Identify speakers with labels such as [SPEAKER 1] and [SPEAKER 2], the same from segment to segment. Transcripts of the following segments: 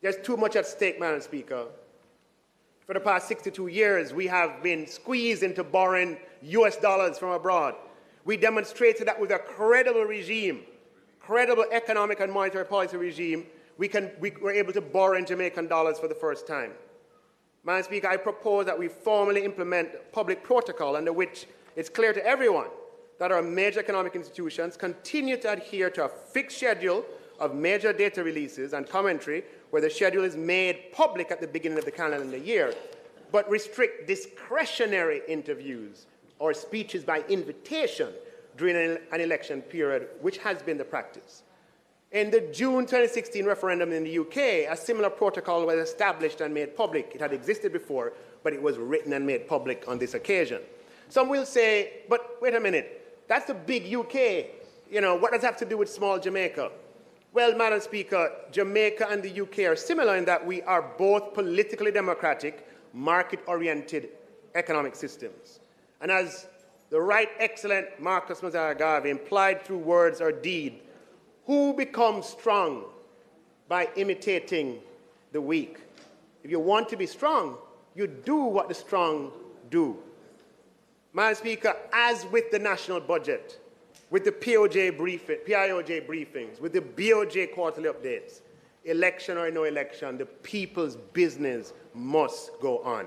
[SPEAKER 1] There's too much at stake, Madam Speaker. For the past 62 years, we have been squeezed into borrowing US dollars from abroad. We demonstrated that with a credible regime, credible economic and monetary policy regime, we were able to borrow in Jamaican dollars for the first time. Madam Speaker, I propose that we formally implement public protocol under which it's clear to everyone that our major economic institutions continue to adhere to a fixed schedule of major data releases and commentary where the schedule is made public at the beginning of the calendar year, but restrict discretionary interviews or speeches by invitation during an election period, which has been the practice. In the June 2016 referendum in the UK, a similar protocol was established and made public. It had existed before, but it was written and made public on this occasion. Some will say, but wait a minute, that's the big UK. You know, what does that have to do with small Jamaica? Well, Madam Speaker, Jamaica and the UK are similar in that we are both politically democratic, market-oriented economic systems. And as the right excellent Marcus Mazara-Garvey implied through words or deed, who becomes strong by imitating the weak? If you want to be strong, you do what the strong do. Madam Speaker, as with the national budget, with the PIOJ briefings, with the BOJ quarterly updates, election or no election, the people's business must go on.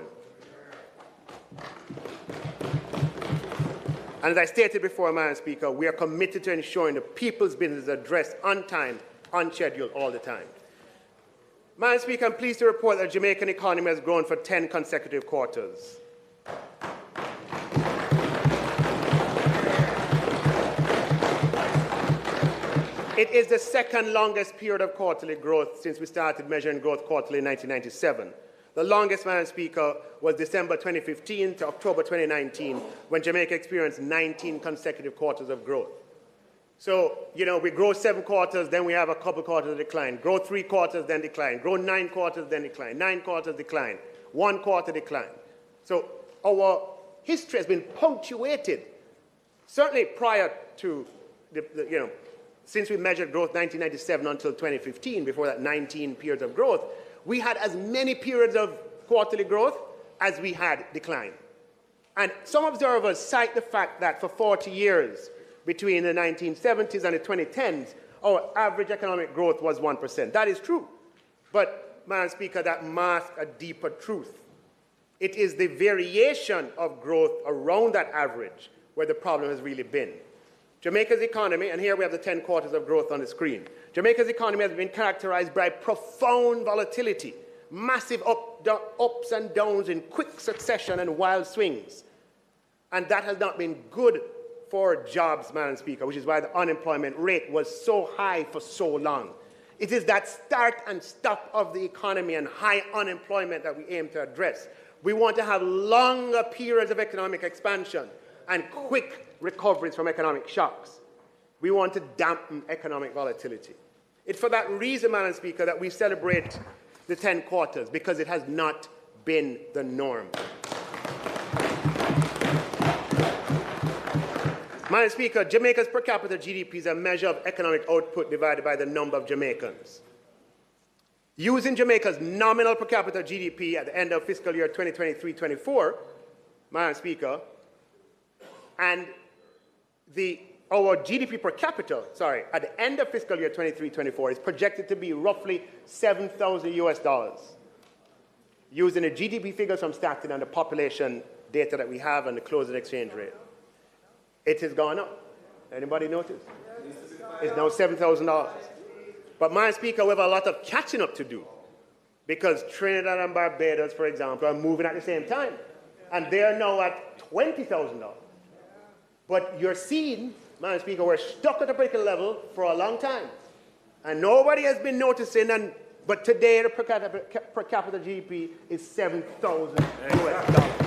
[SPEAKER 1] And as I stated before, Madam Speaker, we are committed to ensuring the people's business is addressed on time, on schedule, all the time. Madam Speaker, I'm pleased to report that the Jamaican economy has grown for 10 consecutive quarters. It is the second longest period of quarterly growth since we started measuring growth quarterly in 1997. The longest, Madam Speaker, was December 2015 to October 2019, when Jamaica experienced 19 consecutive quarters of growth. So, you know, we grow 7 quarters, then we have a couple quarters of decline. Grow 3 quarters, then decline. Grow 9 quarters, then decline. 9 quarters, decline. 1 quarter, decline. So our history has been punctuated, certainly prior to since we measured growth 1997 until 2015, before that 19 periods of growth, we had as many periods of quarterly growth as we had decline. And some observers cite the fact that for 40 years, between the 1970s and the 2010s, our average economic growth was 1%. That is true. But, Madam Speaker, that masks a deeper truth. It is the variation of growth around that average where the problem has really been. Jamaica's economy, and here we have the 10 quarters of growth on the screen. Jamaica's economy has been characterized by profound volatility, massive ups and downs in quick succession and wild swings. And that has not been good for jobs, Madam Speaker, which is why the unemployment rate was so high for so long. It is that start and stop of the economy and high unemployment that we aim to address. We want to have longer periods of economic expansion and quick recoveries from economic shocks. We want to dampen economic volatility. It's for that reason, Madam Speaker, that we celebrate the 10 quarters, because it has not been the norm. Madam Speaker, Jamaica's per capita GDP is a measure of economic output divided by the number of Jamaicans. Using Jamaica's nominal per capita GDP at the end of fiscal year 2023-24, Madam Speaker, and our GDP per capita, at the end of fiscal year 23-24 is projected to be roughly $7,000 US, using the GDP figures from Stockton and the population data that we have and the closing exchange rate. It has gone up. Anybody notice? It's now $7,000. But, Madam Speaker, we have a lot of catching up to do, because Trinidad and Barbados, for example, are moving at the same time, and they are now at $20,000. But you're seeing, Madam Speaker, we're stuck at a particular level for a long time. And nobody has been noticing, but today the per capita GDP is $7,000 US.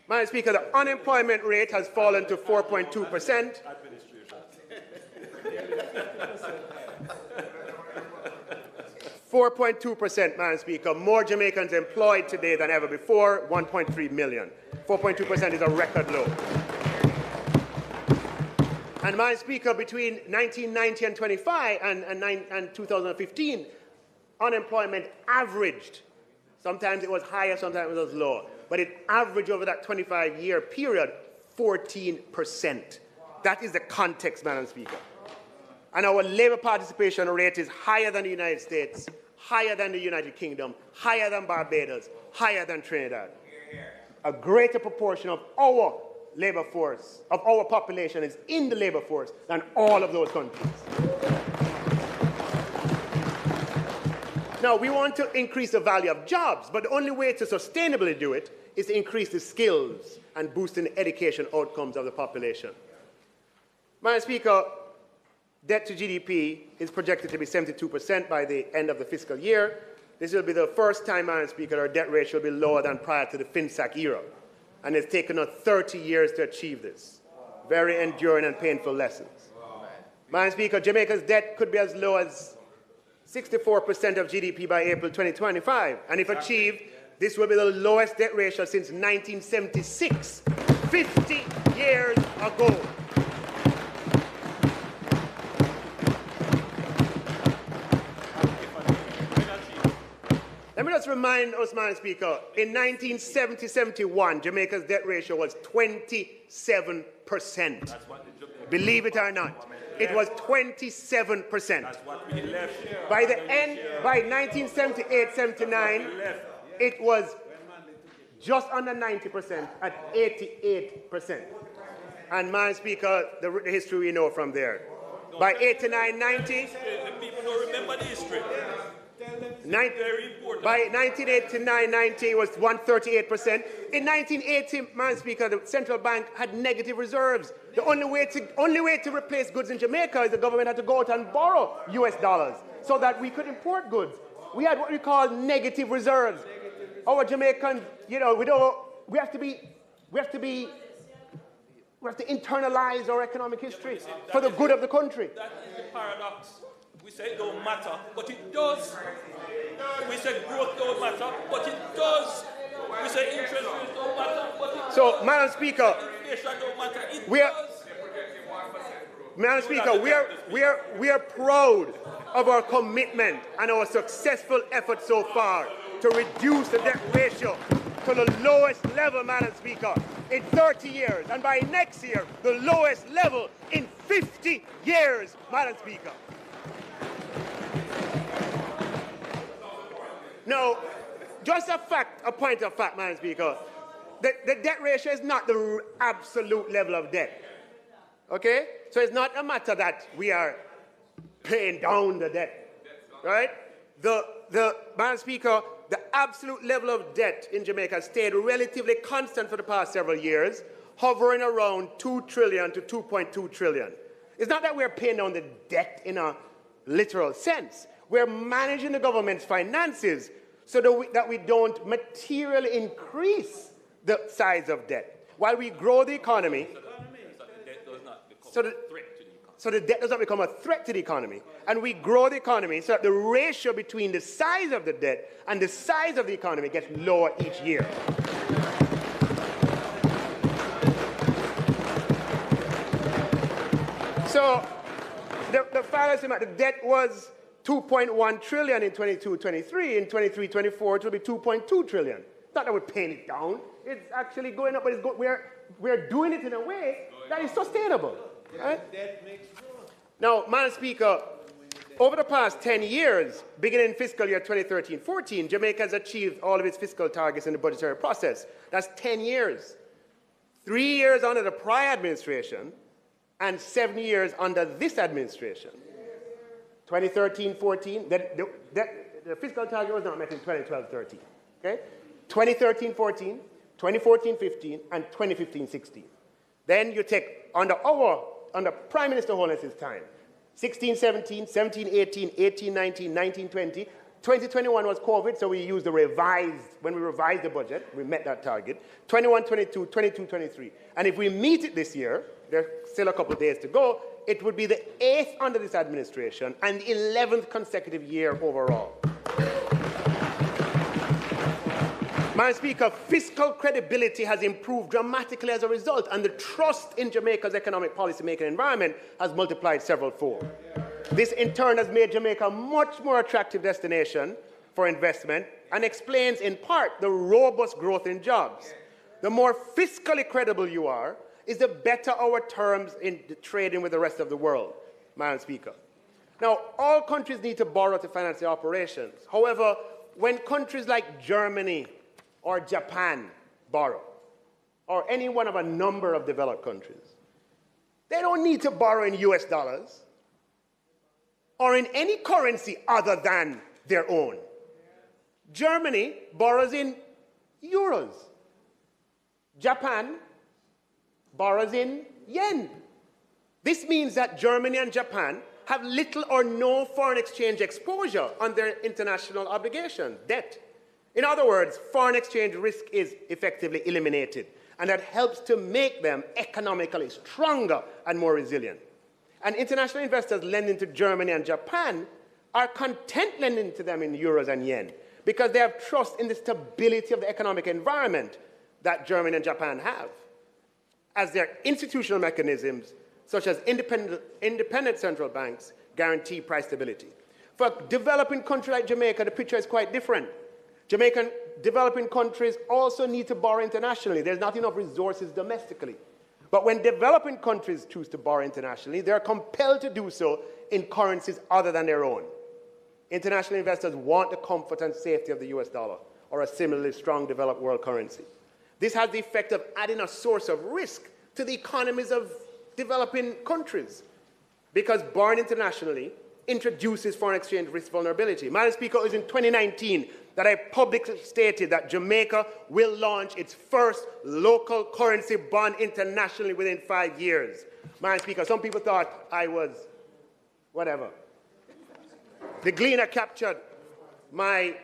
[SPEAKER 1] Madam Speaker, the unemployment rate has fallen to 4.2%. 4.2%, Madam Speaker. More Jamaicans employed today than ever before, 1.3 million. 4.2% is a record low. And, Madam Speaker, between 1990 and 25 and 2015, unemployment averaged. Sometimes it was higher, sometimes it was lower. But it averaged over that 25-year period 14%. That is the context, Madam Speaker. And our labour participation rate is higher than the United States, higher than the United Kingdom, higher than Barbados, higher than Trinidad. A greater proportion of our labour force, of our population, is in the labour force than all of those countries. Now, we want to increase the value of jobs, but the only way to sustainably do it is to increase the skills and boosting the education outcomes of the population. Madam Speaker, debt to GDP is projected to be 72% by the end of the fiscal year. This will be the first time, Madam Speaker, our debt ratio will be lower than prior to the FinSAC era. And it's taken us 30 years to achieve this. Very enduring and painful lessons. Madam Speaker, Jamaica's debt could be as low as 64% of GDP by April 2025. And if achieved, this will be the lowest debt ratio since 1976, 50 years ago. Let me just remind us, Madam Speaker, in 1970-71, Jamaica's debt ratio was 27%. Believe it or not, it was 27%.
[SPEAKER 2] That's what we left.
[SPEAKER 1] By the end, by 1978-79, it was just under 90% at 88%. And, Madam Speaker, the history we know from there. By 89-90,
[SPEAKER 2] People don't remember the history. Very important.
[SPEAKER 1] By 1989-90, it was 138%. In 1980, Madam Speaker, the central bank had negative reserves. The only way to replace goods in Jamaica is the government had to go out and borrow US dollars so that we could import goods. We had what we call negative reserves. Our Jamaicans, you know, we have to internalize our economic history for the good of the country.
[SPEAKER 2] That is the paradox. We say it don't matter, but it does. We say growth don't matter, but it does. We say interest rates don't matter, but it does.
[SPEAKER 1] So, Madam Speaker,
[SPEAKER 2] Inflation don't matter, it
[SPEAKER 1] we are,
[SPEAKER 2] does.
[SPEAKER 1] Madam Speaker, we are proud of our commitment and our successful efforts so far to reduce the debt ratio to the lowest level, Madam Speaker, in 30 years, and by next year, the lowest level in 50 years, Madam Speaker. Now, just a point of fact, Madam Speaker, the debt ratio is not the absolute level of debt. Okay? So it's not a matter that we are paying down the debt. Right? Madam Speaker, the absolute level of debt in Jamaica stayed relatively constant for the past several years, hovering around 2 trillion to 2.2 trillion. It's not that we're paying down the debt in a literal sense. We're managing the government's finances so that we don't materially increase the size of debt. While we grow the economy, so the debt does not become a threat to the economy. And we grow the economy so that the ratio between the size of the debt and the size of the economy gets lower each year. So the fallacy, the debt was 2.1 trillion in 22-23. In 23-24, it will be 2.2 trillion. Not that we're paying it down. It's actually going up, but we're doing it in a way that is sustainable. Right? Now, Madam Speaker, over the past 10 years, beginning fiscal year 2013-14, Jamaica has achieved all of its fiscal targets in the budgetary process. That's 10 years. 3 years under the prior administration and 7 years under this administration. 2013-14, the fiscal target was not met in 2012-13. Okay? 2013-14, 2014-15, and 2015-16. Then you take under Prime Minister Holness's time, 16-17, 17-18, 18-19, 19-20. 2021 was COVID, so we used when we revised the budget, we met that target. 21-22, 22-23. And if we meet it this year, there's still a couple of days to go, it would be the 8th under this administration and the 11th consecutive year overall. Madam Speaker, fiscal credibility has improved dramatically as a result, and the trust in Jamaica's economic policy-making environment has multiplied several-fold. This, in turn, has made Jamaica a much more attractive destination for investment and explains, in part, the robust growth in jobs. The more fiscally credible you are, is the better our terms in trading with the rest of the world, Madam Speaker. Now, all countries need to borrow to finance their operations. However, when countries like Germany or Japan borrow, or any one of a number of developed countries, they don't need to borrow in US dollars or in any currency other than their own. Germany borrows in euros. Japan borrows in yen. This means that Germany and Japan have little or no foreign exchange exposure on their international obligation, debt. In other words, foreign exchange risk is effectively eliminated, and that helps to make them economically stronger and more resilient. And international investors lending to Germany and Japan are content lending to them in euros and yen because they have trust in the stability of the economic environment that Germany and Japan have, as their institutional mechanisms, such as independent central banks, guarantee price stability. For a developing country like Jamaica, the picture is quite different. Developing countries also need to borrow internationally. There's not enough resources domestically. But when developing countries choose to borrow internationally, they're compelled to do so in currencies other than their own. International investors want the comfort and safety of the US dollar or a similarly strong developed world currency. This has the effect of adding a source of risk to the economies of developing countries, because borrowing internationally introduces foreign exchange risk vulnerability. Madam Speaker, it was in 2019 that I publicly stated that Jamaica will launch its first local currency bond internationally within 5 years. Madam Speaker, some people thought I was whatever. The Gleaner captured my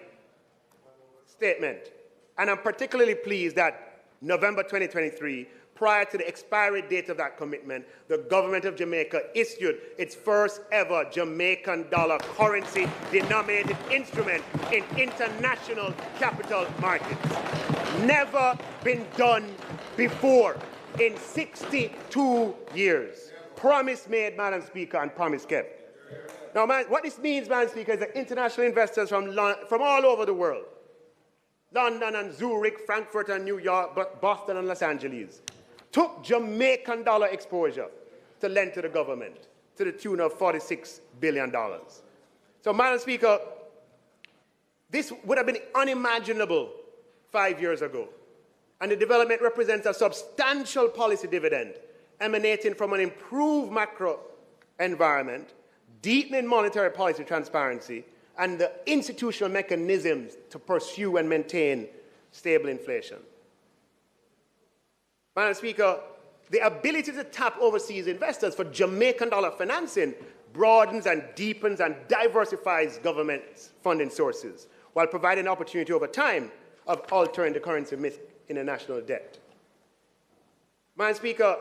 [SPEAKER 1] statement, and I'm particularly pleased that November 2023, prior to the expiry date of that commitment, the government of Jamaica issued its first ever Jamaican dollar currency denominated instrument in international capital markets. Never been done before in 62 years. Promise made, Madam Speaker, and promise kept. Now, what this means, Madam Speaker, is that international investors from all over the world, London and Zurich, Frankfurt and New York, Boston and Los Angeles, took Jamaican dollar exposure to lend to the government to the tune of $46 billion. So, Madam Speaker, this would have been unimaginable 5 years ago, and the development represents a substantial policy dividend emanating from an improved macro environment, deepening monetary policy transparency, and the institutional mechanisms to pursue and maintain stable inflation. Madam Speaker, the ability to tap overseas investors for Jamaican dollar financing broadens and deepens and diversifies government's funding sources, while providing an opportunity over time of altering the currency mix in the national debt. Madam Speaker,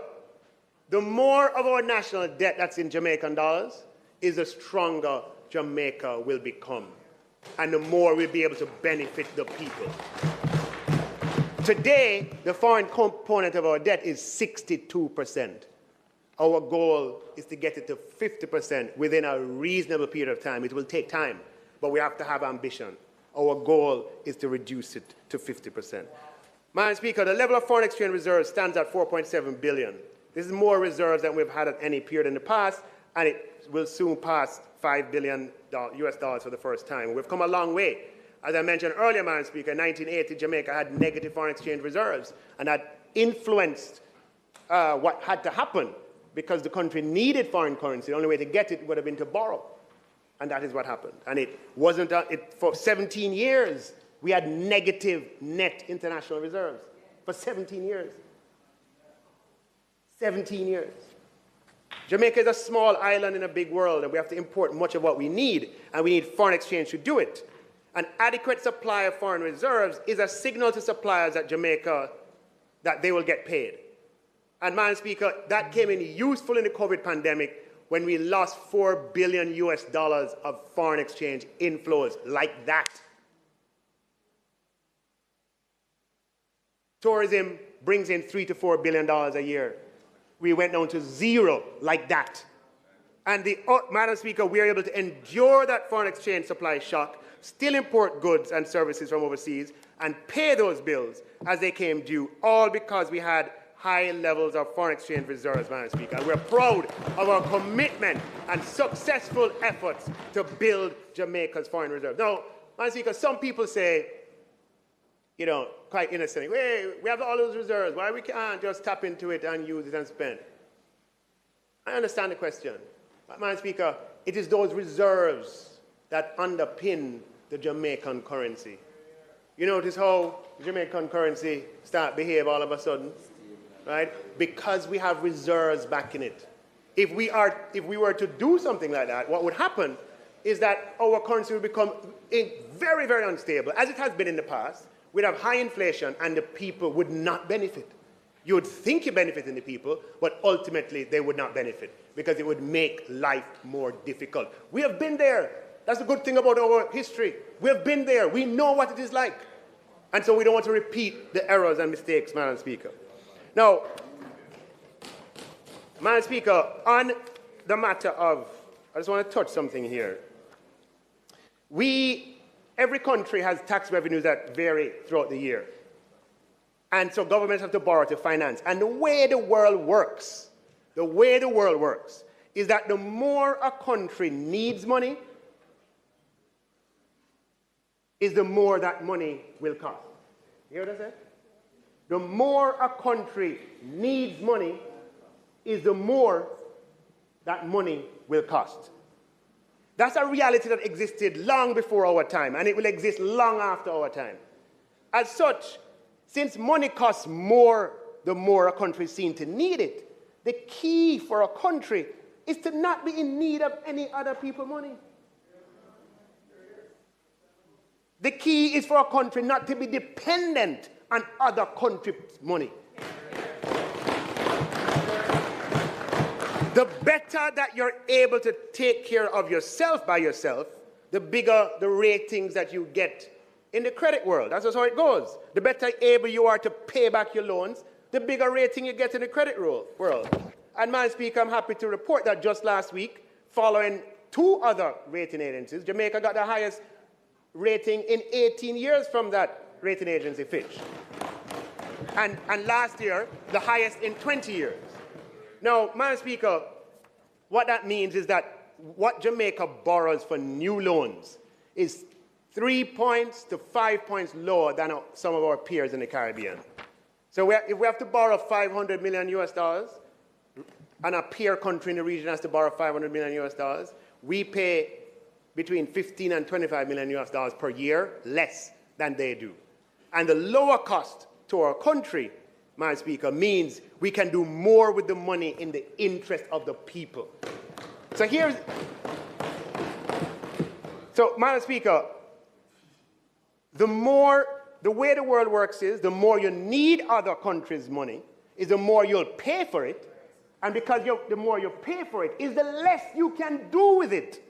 [SPEAKER 1] the more of our national debt that's in Jamaican dollars is the stronger Jamaica will become, and the more we'll be able to benefit the people. Today, the foreign component of our debt is 62%. Our goal is to get it to 50% within a reasonable period of time. It will take time, but we have to have ambition. Our goal is to reduce it to 50%. Madam Speaker, the level of foreign exchange reserves stands at $4.7 billion. This is more reserves than we've had at any period in the past, and it will soon pass $5 billion US dollars for the first time. We've come a long way. As I mentioned earlier, Madam Speaker, in 1980, Jamaica had negative foreign exchange reserves, and that influenced what had to happen because the country needed foreign currency. The only way to get it would have been to borrow, and that is what happened. And it wasn't for 17 years, we had negative net international reserves. For 17 years. 17 years. Jamaica is a small island in a big world, and we have to import much of what we need, and we need foreign exchange to do it. An adequate supply of foreign reserves is a signal to suppliers at Jamaica that they will get paid. And, Madam Speaker, that came in useful in the COVID pandemic when we lost $4 billion US dollars of foreign exchange inflows like that. Tourism brings in $3 to $4 billion a year. We went down to zero like that. And Madam Speaker, we are able to endure that foreign exchange supply shock, still import goods and services from overseas, and pay those bills as they came due, all because we had high levels of foreign exchange reserves, Madam Speaker. And we're proud of our commitment and successful efforts to build Jamaica's foreign reserves. Now, Madam Speaker, some people say, you know, quite innocently, we have all those reserves, why we can't just tap into it and use it and spend? I understand the question. But, Madam Speaker, it is those reserves that underpin the Jamaican currency. You notice how the Jamaican currency start behave all of a sudden, right? Because we have reserves backing it. If we were to do something like that, what would happen is that our currency would become very, very unstable, as it has been in the past. We'd have high inflation and the people would not benefit. You would think you're benefiting the people, but ultimately they would not benefit because it would make life more difficult. We have been there. That's the good thing about our history. We have been there. We know what it is like. And so we don't want to repeat the errors and mistakes, Madam Speaker. Now, Madam Speaker, on the matter of, I just want to touch something here. Every country has tax revenues that vary throughout the year. And so governments have to borrow to finance. And the way the world works is that the more a country needs money, is the more that money will cost. You hear what I said? The more a country needs money, is the more that money will cost. That's a reality that existed long before our time, and it will exist long after our time. As such, since money costs more, the more a country is seen to need it, the key for a country is to not be in need of any other people's money. The key is for a country not to be dependent on other countries' money. The better that you're able to take care of yourself by yourself, the bigger the ratings that you get in the credit world. That's just how it goes. The better able you are to pay back your loans, the bigger rating you get in the credit world. And, Madam Speaker, I'm happy to report that just last week, following two other rating agencies, Jamaica got the highest rating in 18 years from that rating agency, Fitch. And last year, the highest in 20 years. Now, Madam Speaker, what that means is that what Jamaica borrows for new loans is 3 points to 5 points lower than some of our peers in the Caribbean. So if we have to borrow $500 million US, and a peer country in the region has to borrow $500 million US, we pay between 15 and 25 million US dollars per year less than they do. And the lower cost to our country, Madam Speaker, means we can do more with the money in the interest of the people. So, Madam Speaker, the way the world works is the more you need other countries' money, is the more you'll pay for it. And because the more you pay for it, is the less you can do with it.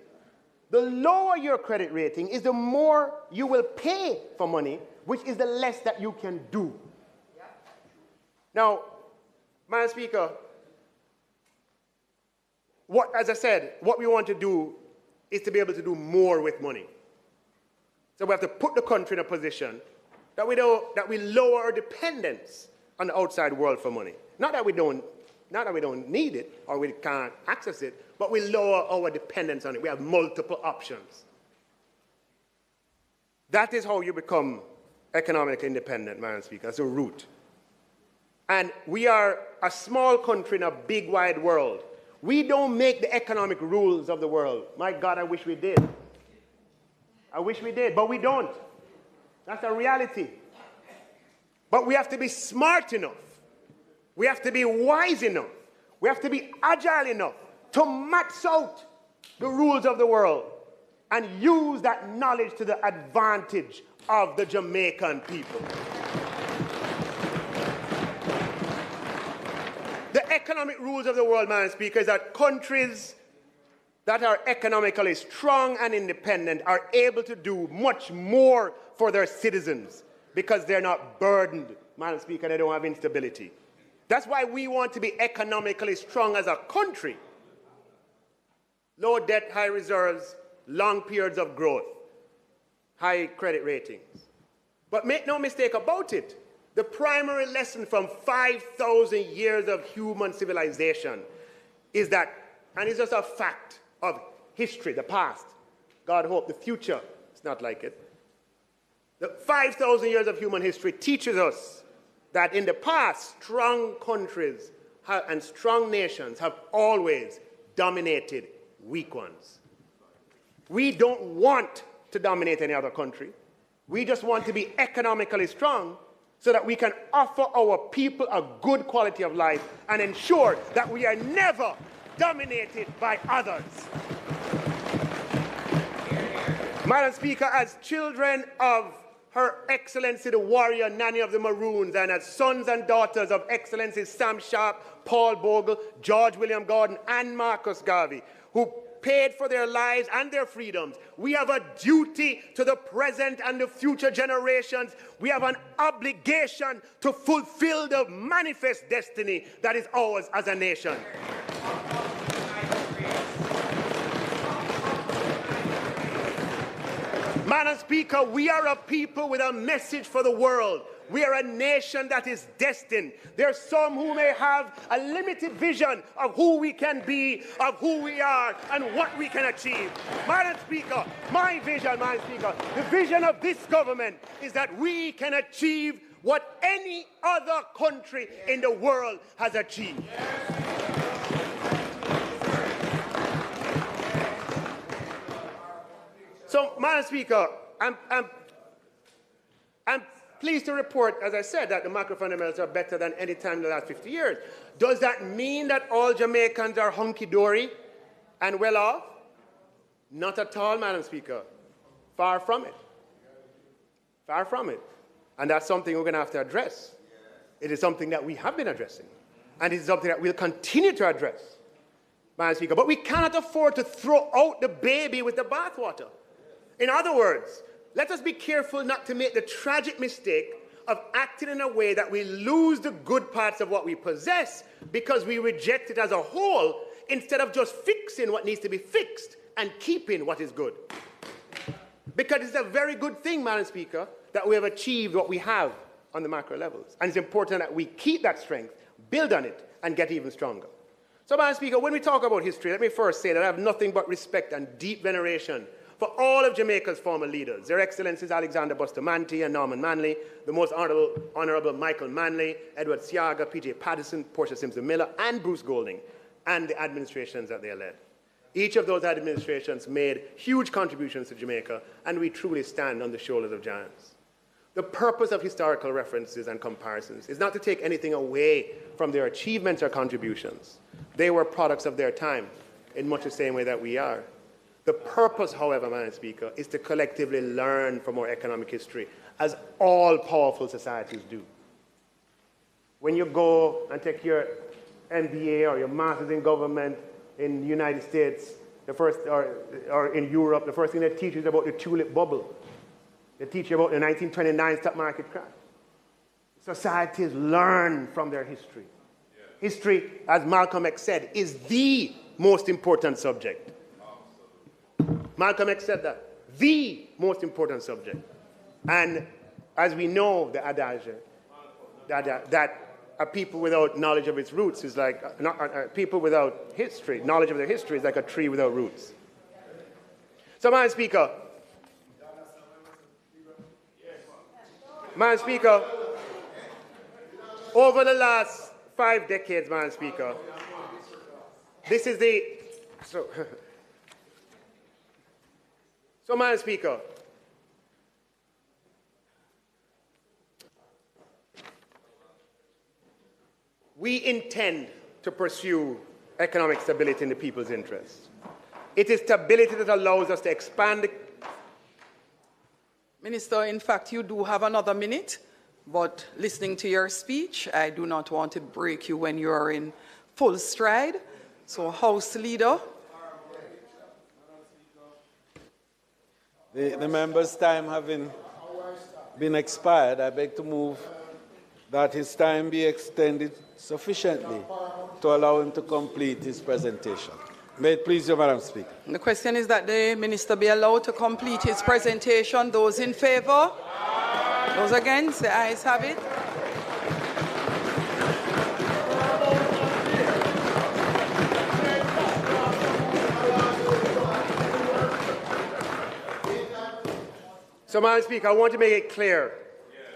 [SPEAKER 1] The lower your credit rating is the more you will pay for money, which is the less that you can do. Now, Madam Speaker, as I said, what we want to do is to be able to do more with money. So we have to put the country in a position that we lower our dependence on the outside world for money. Not that we don't need it or we can't access it, but we lower our dependence on it. We have multiple options. That is how you become economically independent, Madam Speaker. That's the root. And we are a small country in a big, wide world. We don't make the economic rules of the world. My God, I wish we did. I wish we did, but we don't. That's a reality. But we have to be smart enough. We have to be wise enough. We have to be agile enough to max out the rules of the world and use that knowledge to the advantage of the Jamaican people. The economic rules of the world, Madam Speaker, is that countries that are economically strong and independent are able to do much more for their citizens because they're not burdened Madam Speaker, they don't have instability. That's why we want to be economically strong as a country. Low debt, high reserves, long periods of growth, high credit ratings. But make no mistake about it, the primary lesson from 5,000 years of human civilization is that, and it's just a fact of history, the past. God hope the future is not like it. The 5,000 years of human history teaches us that in the past, strong countries and strong nations have always dominated weak ones. We don't want to dominate any other country. We just want to be economically strong so that we can offer our people a good quality of life and ensure that we are never dominated by others. Madam Speaker, as children of Her Excellency the Warrior Nanny of the Maroons, and as sons and daughters of Excellency Sam Sharp, Paul Bogle, George William Gordon, and Marcus Garvey, who paid for their lives and their freedoms, we have a duty to the present and the future generations. We have an obligation to fulfill the manifest destiny that is ours as a nation. Madam Speaker, we are a people with a message for the world. We are a nation that is destined. There are some who may have a limited vision of who we can be, of who we are, and what we can achieve. Madam Speaker, my vision, Madam Speaker, the vision of this government is that we can achieve what any other country in the world has achieved. So, Madam Speaker, I'm pleased to report, as I said, that the macro fundamentals are better than any time in the last 50 years. Does that mean that all Jamaicans are hunky-dory and well off? Not at all, Madam Speaker. Far from it. Far from it. And that's something we're going to have to address. It is something that we have been addressing. And it is something that we'll continue to address, Madam Speaker. But we cannot afford to throw out the baby with the bathwater. In other words, let us be careful not to make the tragic mistake of acting in a way that we lose the good parts of what we possess because we reject it as a whole instead of just fixing what needs to be fixed and keeping what is good. Because it's a very good thing, Madam Speaker, that we have achieved what we have on the macro levels. And it's important that we keep that strength, build on it, and get even stronger. So, Madam Speaker, when we talk about history, let me first say that I have nothing but respect and deep veneration for all of Jamaica's former leaders, Their Excellencies Alexander Bustamante and Norman Manley, the most Honourable Michael Manley, Edward Siaga, P.J. Patterson, Portia Simpson-Miller, and Bruce Golding, and the administrations that they led. Each of those administrations made huge contributions to Jamaica, and we truly stand on the shoulders of giants. The purpose of historical references and comparisons is not to take anything away from their achievements or contributions. They were products of their time, in much the same way that we are. The purpose, however, Madam Speaker, is to collectively learn from our economic history, as all powerful societies do. When you go and take your MBA or your Master's in Government in the United States, or in Europe, the first thing they teach you is about the tulip bubble. They teach you about the 1929 stock market crash. Societies learn from their history. History, as Malcolm X said, is the most important subject. Malcolm X said that, the most important subject. And as we know, the adage that a people without knowledge of its roots is like, people without history, knowledge of their history is like a tree without roots. So, Madam Speaker, over the last 5 decades, Madam Speaker, this is the, So, Madam Speaker, we intend to pursue economic stability in the people's interest. It is stability that allows us to expand.
[SPEAKER 3] Minister, in fact, you do have another minute, but listening to your speech, I do not want to break you when you are in full stride. So, House Leader.
[SPEAKER 4] The member's time having been expired, I beg to move that his time be extended sufficiently to allow him to complete his presentation. May it please you, Madam Speaker.
[SPEAKER 3] The question is that the minister be allowed to complete his presentation. Those in favour? Those against? The ayes have it.
[SPEAKER 1] So, Madam Speaker, I want to make it clear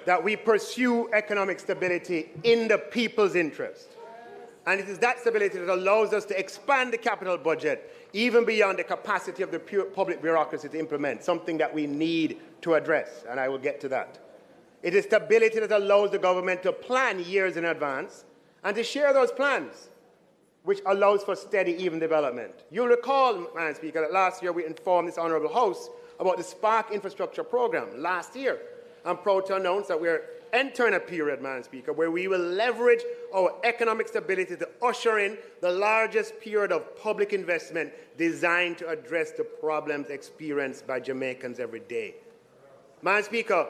[SPEAKER 1] that we pursue economic stability in the people's interest. And it is that stability that allows us to expand the capital budget even beyond the capacity of the public bureaucracy to implement, something that we need to address, and I will get to that. It is stability that allows the government to plan years in advance and to share those plans, which allows for steady, even development. You'll recall, Madam Speaker, that last year we informed this Honourable House about the Spark infrastructure program last year. I'm proud to announce that we're entering a period, Madam Speaker, where we will leverage our economic stability to usher in the largest period of public investment designed to address the problems experienced by Jamaicans every day. Madam Speaker,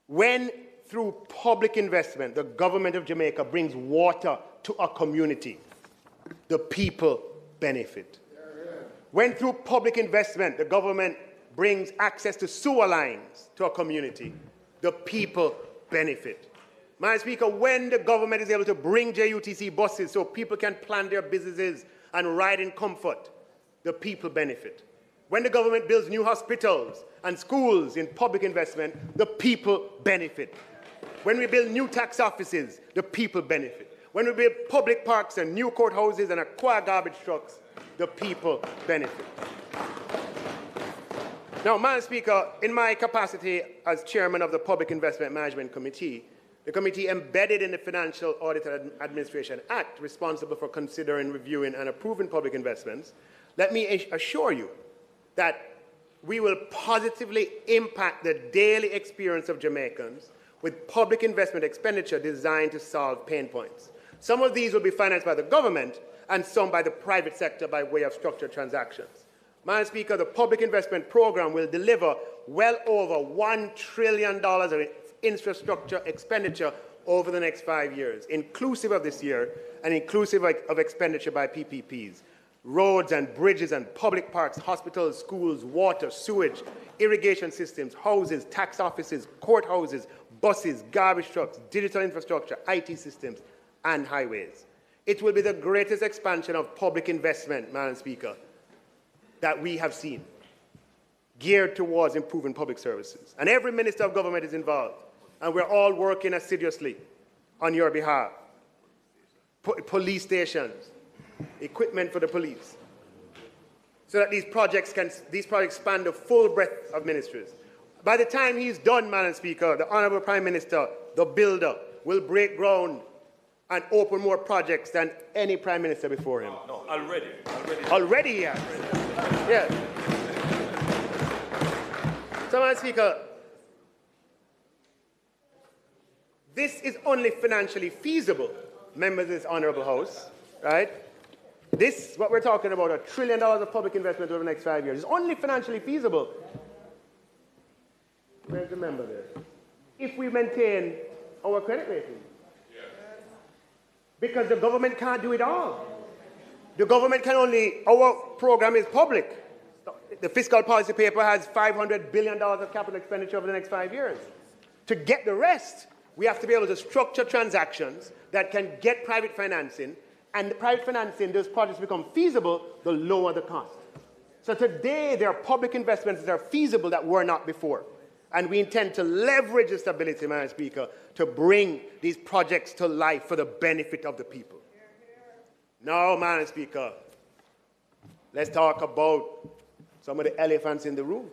[SPEAKER 1] when through public investment the government of Jamaica brings water to a community, the people benefit. When through public investment the government brings access to sewer lines to a community, the people benefit. Madam Speaker, when the government is able to bring JUTC buses so people can plan their businesses and ride in comfort, the people benefit. When the government builds new hospitals and schools in public investment, the people benefit. When we build new tax offices, the people benefit. When we build public parks and new courthouses and acquire garbage trucks, the people benefit. Now, Madam Speaker, in my capacity as chairman of the Public Investment Management Committee, the committee embedded in the Financial Audit and Administration Act, responsible for considering, reviewing, and approving public investments, let me assure you that we will positively impact the daily experience of Jamaicans with public investment expenditure designed to solve pain points. Some of these will be financed by the government and some by the private sector by way of structured transactions. Madam Speaker, the public investment program will deliver well over $1 trillion of infrastructure expenditure over the next 5 years, inclusive of this year and inclusive of expenditure by PPPs. Roads and bridges and public parks, hospitals, schools, water, sewage, irrigation systems, houses, tax offices, courthouses, buses, garbage trucks, digital infrastructure, IT systems, and highways. It will be the greatest expansion of public investment, Madam Speaker, that we have seen, geared towards improving public services. And every minister of government is involved, and we're all working assiduously on your behalf. Police stations, equipment for the police, so that these projects span the full breadth of ministries. By the time he's done, Madam Speaker, the Honourable Prime Minister, the builder, will break ground and open more projects than any Prime Minister before him.
[SPEAKER 2] No, already.
[SPEAKER 1] Already, yeah. Yeah. So, Madam Speaker, this is only financially feasible, members of this Honourable House, right? This, what we're talking about, $1 trillion of public investment over the next 5 years, is only financially feasible. Remember this. If we maintain our credit rating. Because the government can't do it all. The government can only, our program is public. The fiscal policy paper has $500 billion of capital expenditure over the next 5 years. To get the rest, we have to be able to structure transactions that can get private financing, and the private financing, those projects become feasible, the lower the cost. So today, there are public investments that are feasible that were not before. And we intend to leverage the stability, Madam Speaker, to bring these projects to life for the benefit of the people. Now, Madam Speaker, let's talk about some of the elephants in the room.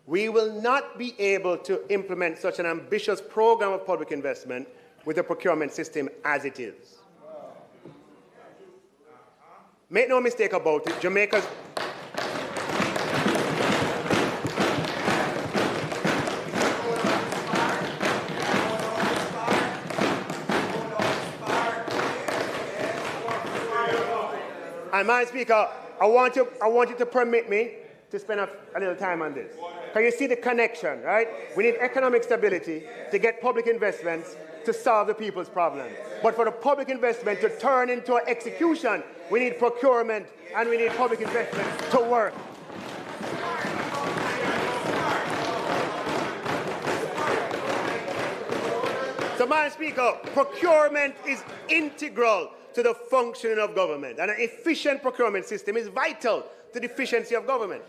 [SPEAKER 1] We will not be able to implement such an ambitious program of public investment with the procurement system as it is. Make no mistake about it, Jamaica's... And, Madam Speaker, I want you to permit me to spend a little time on this. Can you see the connection, right? We need economic stability to get public investments to solve the people's problems. But for the public investment to turn into execution, we need procurement and we need public investment to work. So, Madam Speaker, procurement is integral to the functioning of government, and an efficient procurement system is vital to the efficiency of government.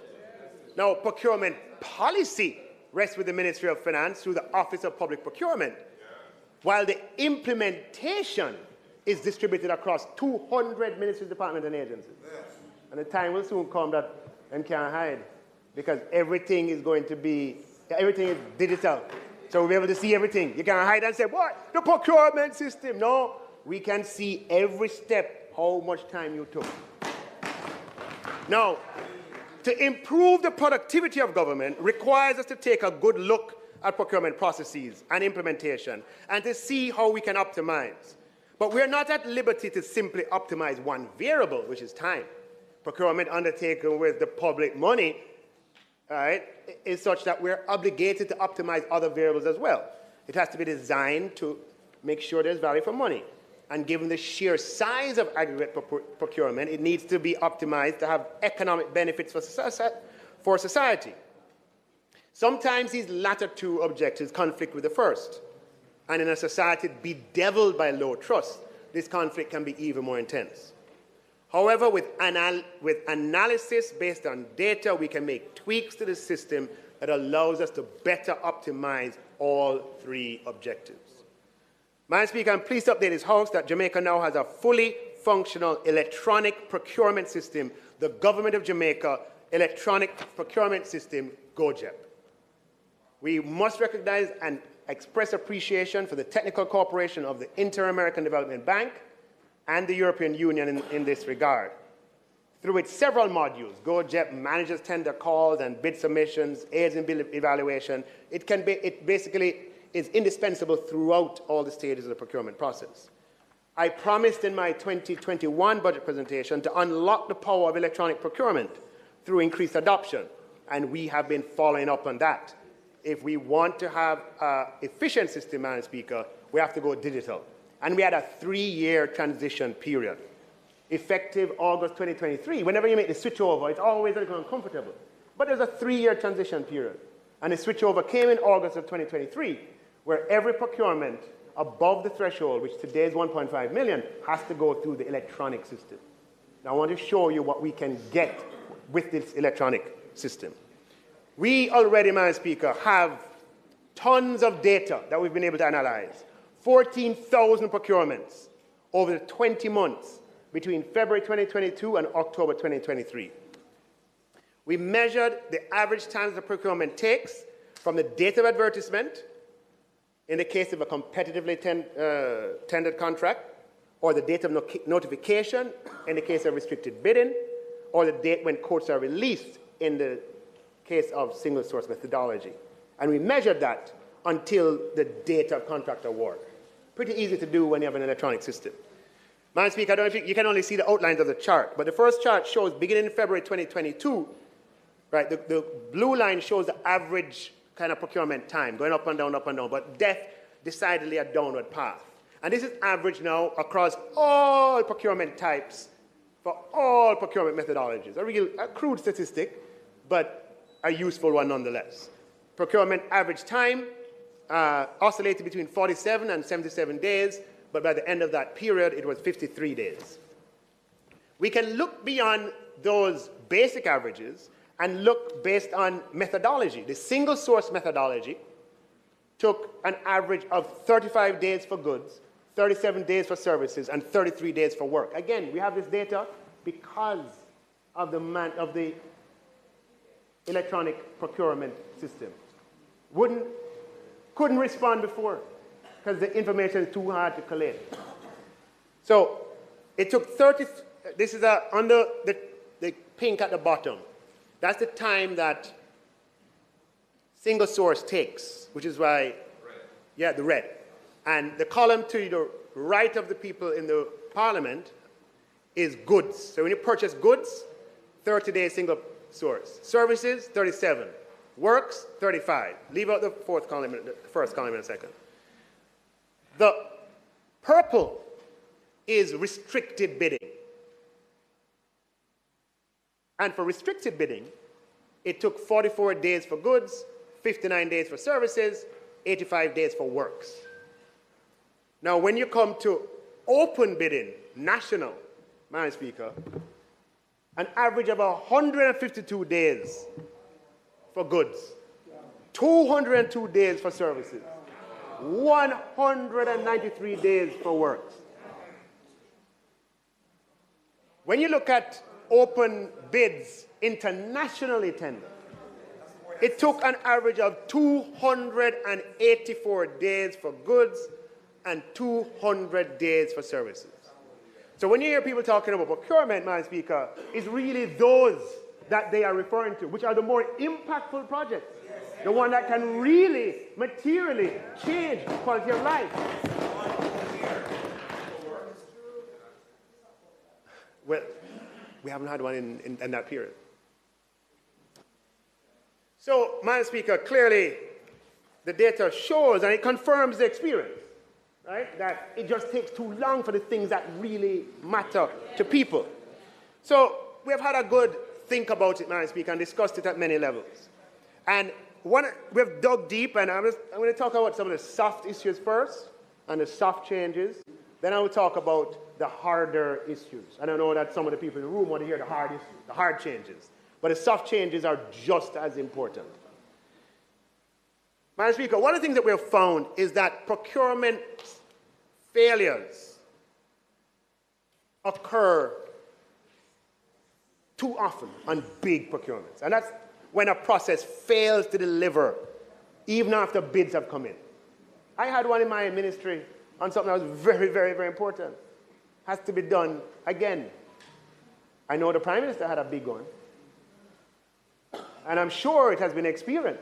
[SPEAKER 1] Now, procurement policy rests with the Ministry of Finance through the Office of Public Procurement, while the implementation is distributed across 200 ministries, departments, and agencies. And the time will soon come that them can't hide, because everything is digital. So we'll be able to see everything. You can't hide and say, what? The procurement system. No, we can see every step, how much time you took. Now, to improve the productivity of government requires us to take a good look at procurement processes and implementation and to see how we can optimize. But we're not at liberty to simply optimize one variable, which is time. Procurement undertaken with the public money, right, is such that we're obligated to optimize other variables as well. It has to be designed to make sure there's value for money. And given the sheer size of aggregate procurement, it needs to be optimized to have economic benefits for society. Sometimes these latter two objectives conflict with the first. And in a society bedeviled by low trust, this conflict can be even more intense. However, with analysis based on data, we can make tweaks to the system that allows us to better optimize all three objectives. Madam Speaker, I'm pleased to update this House that Jamaica now has a fully functional electronic procurement system, the Government of Jamaica Electronic Procurement System, GOJEP. We must recognize and express appreciation for the technical cooperation of the Inter-American Development Bank and the European Union in this regard. Through its several modules, GOJEP manages tender calls and bid submissions, aids in bid evaluation. It basically is indispensable throughout all the stages of the procurement process. I promised in my 2021 budget presentation to unlock the power of electronic procurement through increased adoption, and we have been following up on that. If we want to have an efficient system, Madam Speaker, we have to go digital. And we had a 3-year transition period. Effective August 2023, whenever you make the switch over, it's always a little uncomfortable. But there's a 3-year transition period. And the switch over came in August of 2023, where every procurement above the threshold, which today is 1.5 million, has to go through the electronic system. Now, I want to show you what we can get with this electronic system. We already, Madam Speaker, have tons of data that we've been able to analyze. 14,000 procurements over the 20 months between February 2022 and October 2023. We measured the average time the procurement takes from the date of advertisement, in the case of a competitively tendered contract, or the date of notification, in the case of restricted bidding, or the date when quotes are released, in the case of single source methodology. And we measured that until the date of contract award. Pretty easy to do when you have an electronic system. Madam Speaker, I don't know if you can only see the outlines of the chart, but the first chart shows beginning in February 2022, right, the blue line shows the average kind of procurement time, going up and down, but decidedly a downward path. And this is average now across all procurement types for all procurement methodologies. A crude statistic, but a useful one nonetheless. Procurement average time oscillated between 47 and 77 days, but by the end of that period, it was 53 days. We can look beyond those basic averages and look based on methodology. The single source methodology took an average of 35 days for goods, 37 days for services, and 33 days for work. Again, we have this data because of the electronic procurement system. Couldn't respond before because the information is too hard to collate. So it took 30, this is under the pink at the bottom. That's the time that single source takes, which is why, yeah, the red. And the column to the right of the people in the parliament is goods. So when you purchase goods, 30 days single source. Services, 37. Works, 35. Leave out the fourth column, the first column in a second. The purple is restricted bidding. And for restricted bidding, it took 44 days for goods, 59 days for services, 85 days for works. Now, when you come to open bidding, national, Madam Speaker, an average of 152 days for goods, 202 days for services, 193 days for works. When you look at open bids internationally tendered, it took an average of 284 days for goods and 200 days for services. So when you hear people talking about procurement, Madam Speaker, it's really those that they are referring to, which are the more impactful projects, the one that can really materially change the quality of life. Well, we haven't had one in that period. So, Madam Speaker, clearly the data shows, and it confirms the experience, right, that it just takes too long for the things that really matter to people. So, we have had a good think about it, Madam Speaker, and discussed it at many levels. And we've dug deep, and I'm going to talk about some of the soft issues first, and the soft changes. Then I will talk about the harder issues. And I know that some of the people in the room want to hear the hard issues, the hard changes. But the soft changes are just as important. Madam Speaker, one of the things that we have found is that procurement failures occur too often on big procurements. And that's when a process fails to deliver, even after bids have come in. I had one in my ministry on something that was very, very, very important. Has to be done again. I know the Prime Minister had a big one. And I'm sure it has been experienced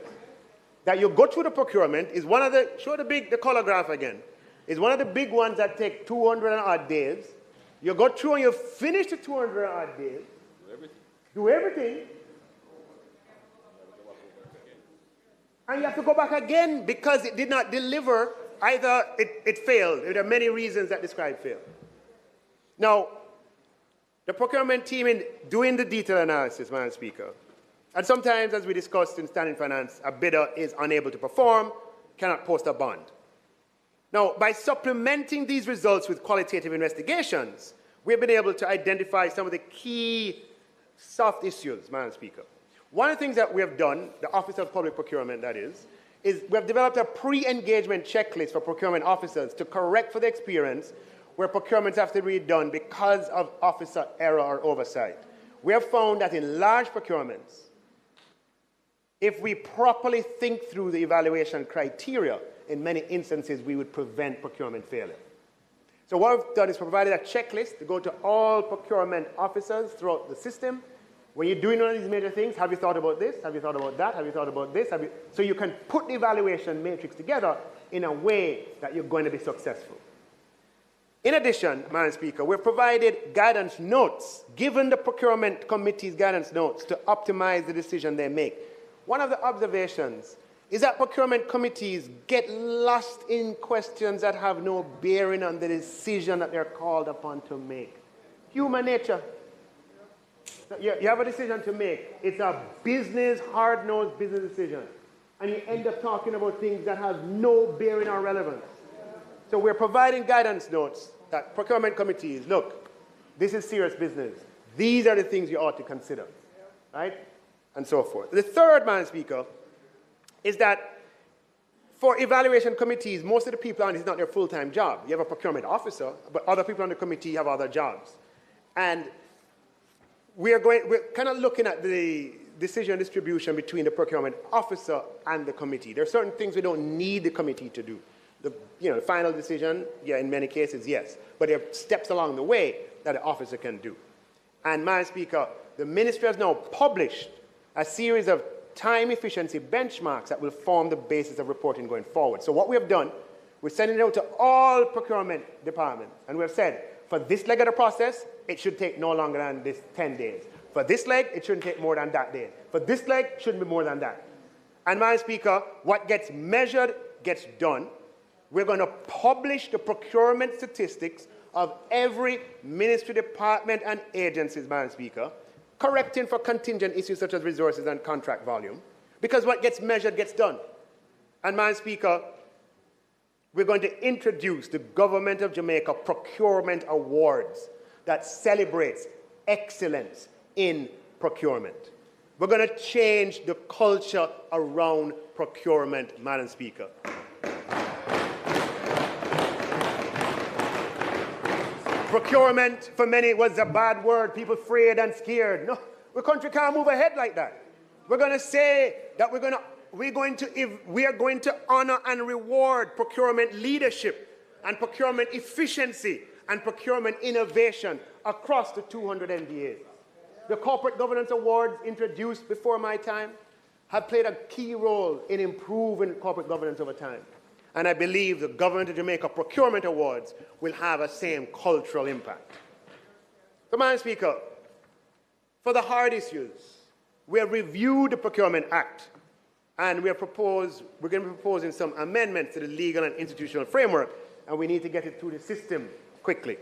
[SPEAKER 1] that you go through the procurement is one of the, show the color graph again, is one of the big ones that take 200 and odd days. You go through and you finish the 200 and odd days. Do everything. And you have to go back again because it did not deliver. Either it failed. There are many reasons that describe fail. Now, the procurement team in doing the detailed analysis, Madam Speaker, and sometimes, as we discussed in Standing Finance, a bidder is unable to perform, cannot post a bond. Now, by supplementing these results with qualitative investigations, we've been able to identify some of the key soft issues, Madam Speaker. One of the things that we have done, the Office of Public Procurement, that is we have developed a pre-engagement checklist for procurement officers to correct for the experience where procurements have to be done because of officer error or oversight. We have found that in large procurements, if we properly think through the evaluation criteria, in many instances, we would prevent procurement failure. So what we've done is provided a checklist to go to all procurement officers throughout the system. When you're doing one of these major things, have you thought about this? Have you thought about that? Have you thought about this? So you can put the evaluation matrix together in a way that you're going to be successful. In addition, Madam Speaker, we've provided guidance notes, given the procurement committee's guidance notes to optimize the decision they make. One of the observations is that procurement committees get lost in questions that have no bearing on the decision that they're called upon to make. Human nature. You have a decision to make. It's a business, hard-nosed business decision. And you end up talking about things that have no bearing or relevance. So we're providing guidance notes that procurement committees, look, this is serious business. These are the things you ought to consider, right? And so forth. The third, Madam Speaker, is that for evaluation committees, most of the people on it is not their full-time job. You have a procurement officer, but other people on the committee have other jobs. And we're kind of looking at the decision distribution between the procurement officer and the committee. There are certain things we don't need the committee to do. The final decision, yeah, in many cases, yes. But there are steps along the way that the officer can do. And, Madam Speaker, the ministry has now published a series of time efficiency benchmarks that will form the basis of reporting going forward. So what we have done, we're sending it out to all procurement departments. And we have said, for this leg of the process, it should take no longer than this 10 days. For this leg, it shouldn't take more than that day. For this leg, it shouldn't be more than that. And Madam Speaker, what gets measured gets done. We're going to publish the procurement statistics of every ministry, department, and agencies, Madam Speaker, correcting for contingent issues such as resources and contract volume, because what gets measured gets done. And Madam Speaker, we're going to introduce the Government of Jamaica Procurement Awards that celebrates excellence in procurement. We're going to change the culture around procurement, Madam Speaker. Procurement, for many, was a bad word. People afraid and scared. No, the country can't move ahead like that. We're going to say that we are going to honor and reward procurement leadership and procurement efficiency and procurement innovation across the 200 MDAs. The Corporate Governance Awards, introduced before my time, have played a key role in improving corporate governance over time. And I believe the Government of Jamaica Procurement Awards will have a same cultural impact. So, Madam Speaker, for the hard issues, we have reviewed the Procurement Act, and we're going to be proposing some amendments to the legal and institutional framework, and we need to get it through the system quickly.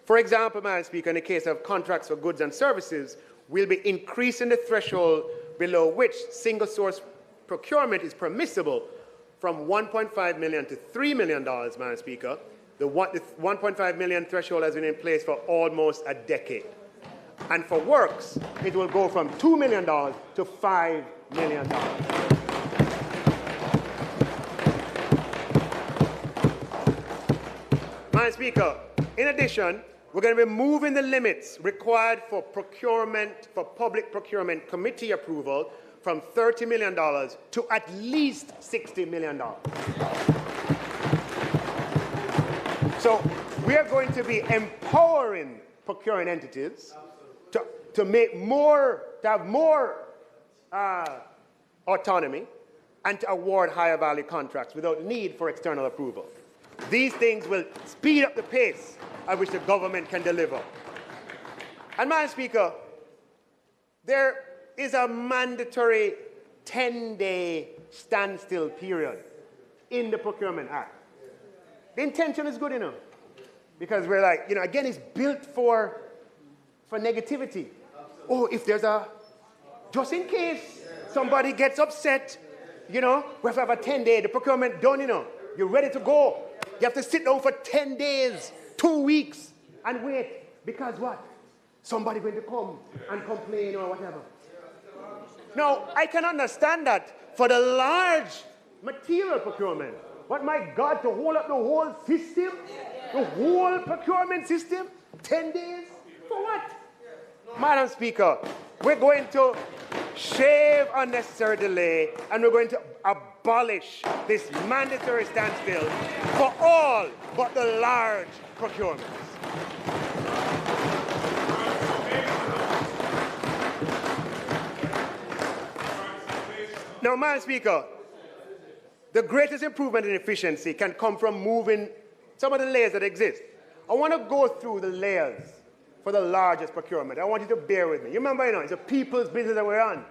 [SPEAKER 1] For example, Madam Speaker, in the case of contracts for goods and services, we'll be increasing the threshold below which single-source procurement is permissible from $1.5 million to $3 million, Madam Speaker. The 1.5 million threshold has been in place for almost a decade. And for works, it will go from $2 million to $5 million. Madam Speaker, in addition, we're going to be moving the limits required for public procurement committee approval from $30 million to at least $60 million. So we are going to be empowering procuring entities to have more autonomy and to award higher value contracts without need for external approval. These things will speed up the pace at which the government can deliver. And, Madam Speaker, there is a mandatory 10-day standstill period in the Procurement Act. The intention is good enough, because we're like, again, it's built for negativity. Oh, if there's just in case somebody gets upset, we have to have a 10-day, the procurement done, you're ready to go. You have to sit down for 10 days, 2 weeks, and wait, because what? Somebody's going to come and complain or whatever. Now, I can understand that for the large material procurement. But my God, to hold up the whole system, the whole procurement system, 10 days, for what? Madam Speaker, we're going to shave unnecessary delay, and we're going to abolish this mandatory standstill for all but the large procurements. Now, Madam Speaker, the greatest improvement in efficiency can come from moving some of the layers that exist. I want to go through the layers for the largest procurement. I want you to bear with me. You remember, it's a people's business that we're on.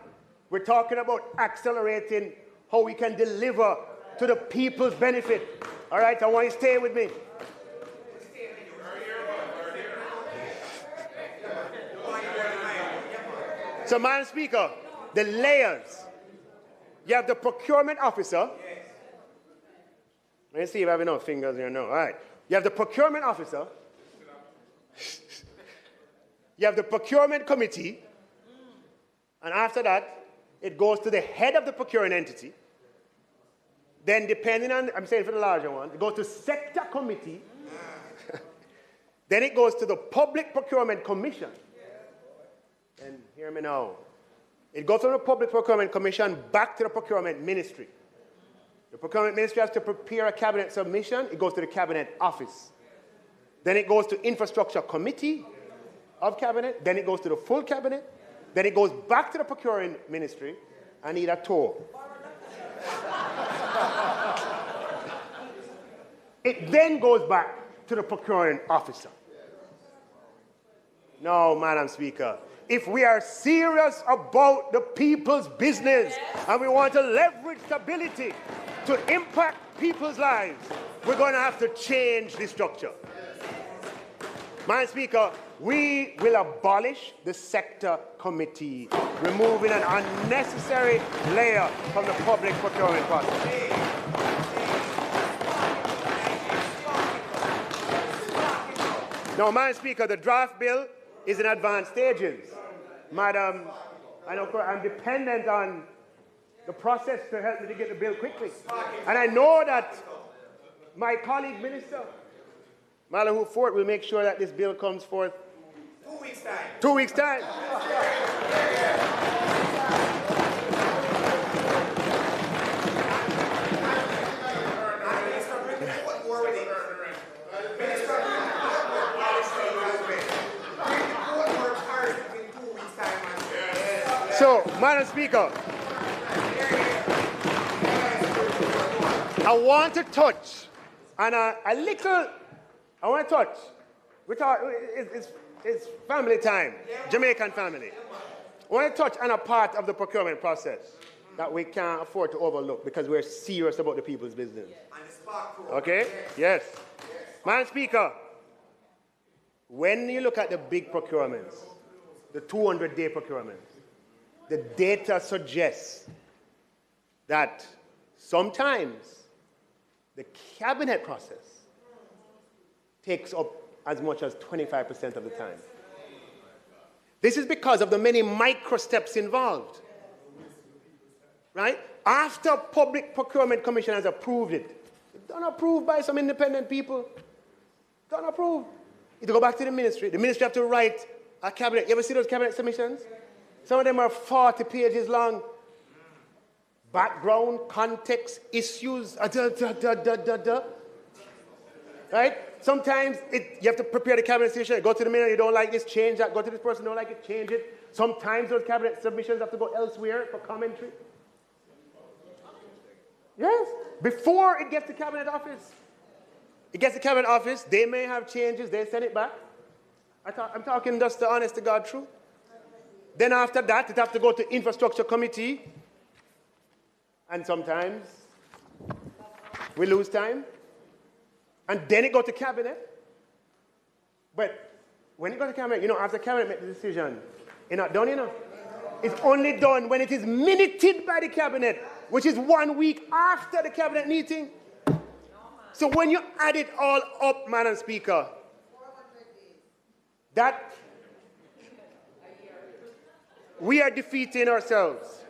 [SPEAKER 1] We're talking about accelerating how we can deliver to the people's benefit. All right, I want you to stay with me. So, Madam Speaker, the layers. You have the procurement officer. Let me see if I have enough fingers here. No. All right. You have the procurement officer. You have the procurement committee. And after that, it goes to the head of the procuring entity. Then, depending on, I'm saying for the larger one, it goes to sector committee. Then it goes to the Public Procurement Commission. And hear me now. It goes from the Public Procurement Commission back to the Procurement Ministry. The Procurement Ministry has to prepare a cabinet submission. It goes to the Cabinet Office. Then it goes to Infrastructure Committee of Cabinet. Then it goes to the full Cabinet. Then it goes back to the Procuring Ministry. I need a tour. It then goes back to the Procuring Officer. No, Madam Speaker. If we are serious about the people's business and we want to leverage stability to impact people's lives, we're going to have to change the structure. Madam Speaker, we will abolish the sector committee, removing an unnecessary layer from the public procurement process. Now, Madam Speaker, the draft bill is in advanced stages. Madam, I'm dependent on the process to help me to get the bill quickly. And I know that my colleague minister, Madam Fort, will make sure that this bill comes forth 2 weeks' time. 2 weeks' time. So, Madam Speaker, I want to touch on I want to touch. It's family time, Jamaican family. I want to touch on a part of the procurement process that we can't afford to overlook because we're serious about the people's business. Okay? Yes. Madam Speaker, when you look at the big procurements, the 200-day procurements, the data suggests that sometimes the cabinet process takes up as much as 25% of the time. This is because of the many micro steps involved. Right? After Public Procurement Commission has approved it, it's not approved by some independent people. It's not approved. You go back to the ministry. The ministry have to write a cabinet. You ever see those cabinet submissions? Some of them are 40 pages long. Background, context, issues, right? Sometimes you have to prepare the cabinet submission. Go to the minister, you don't like this, change that. Go to this person, don't like it, change it. Sometimes those cabinet submissions have to go elsewhere for commentary. Yes, before it gets to cabinet office. It gets to cabinet office, they may have changes, they send it back. I'm talking just the honest to God truth. Then after that, it has to go to infrastructure committee. And sometimes we lose time. And then it goes to cabinet. But when it goes to cabinet, after cabinet makes the decision, it's not done, It's only done when it is minuted by the cabinet, which is 1 week after the cabinet meeting. So when you add it all up, Madam Speaker, that we are defeating ourselves.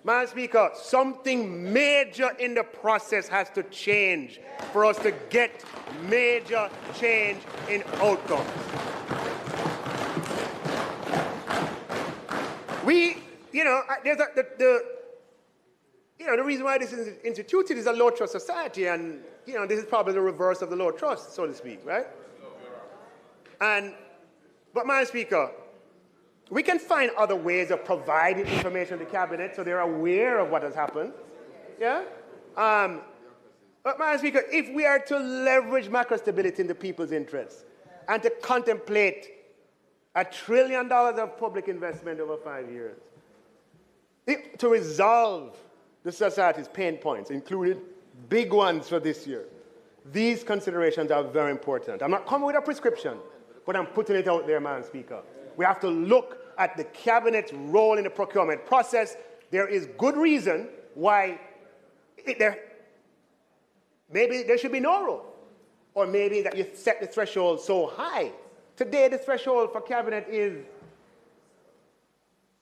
[SPEAKER 1] Madam Speaker, something major in the process has to change for us to get major change in outcomes. The reason why this is instituted is a low trust society, and this is probably the reverse of the low trust, so to speak, right? But Madam Speaker, we can find other ways of providing information to the cabinet so they're aware of what has happened. Yeah? But Madam Speaker, if we are to leverage macro stability in the people's interests and to contemplate $1 trillion of public investment over 5 years, to resolve the society's pain points, including big ones for this year, these considerations are very important. I'm not coming with a prescription, but I'm putting it out there, Madam Speaker. We have to look at the cabinet's role in the procurement process. There is good reason why maybe there should be no role. Or maybe that you set the threshold so high. Today, the threshold for cabinet is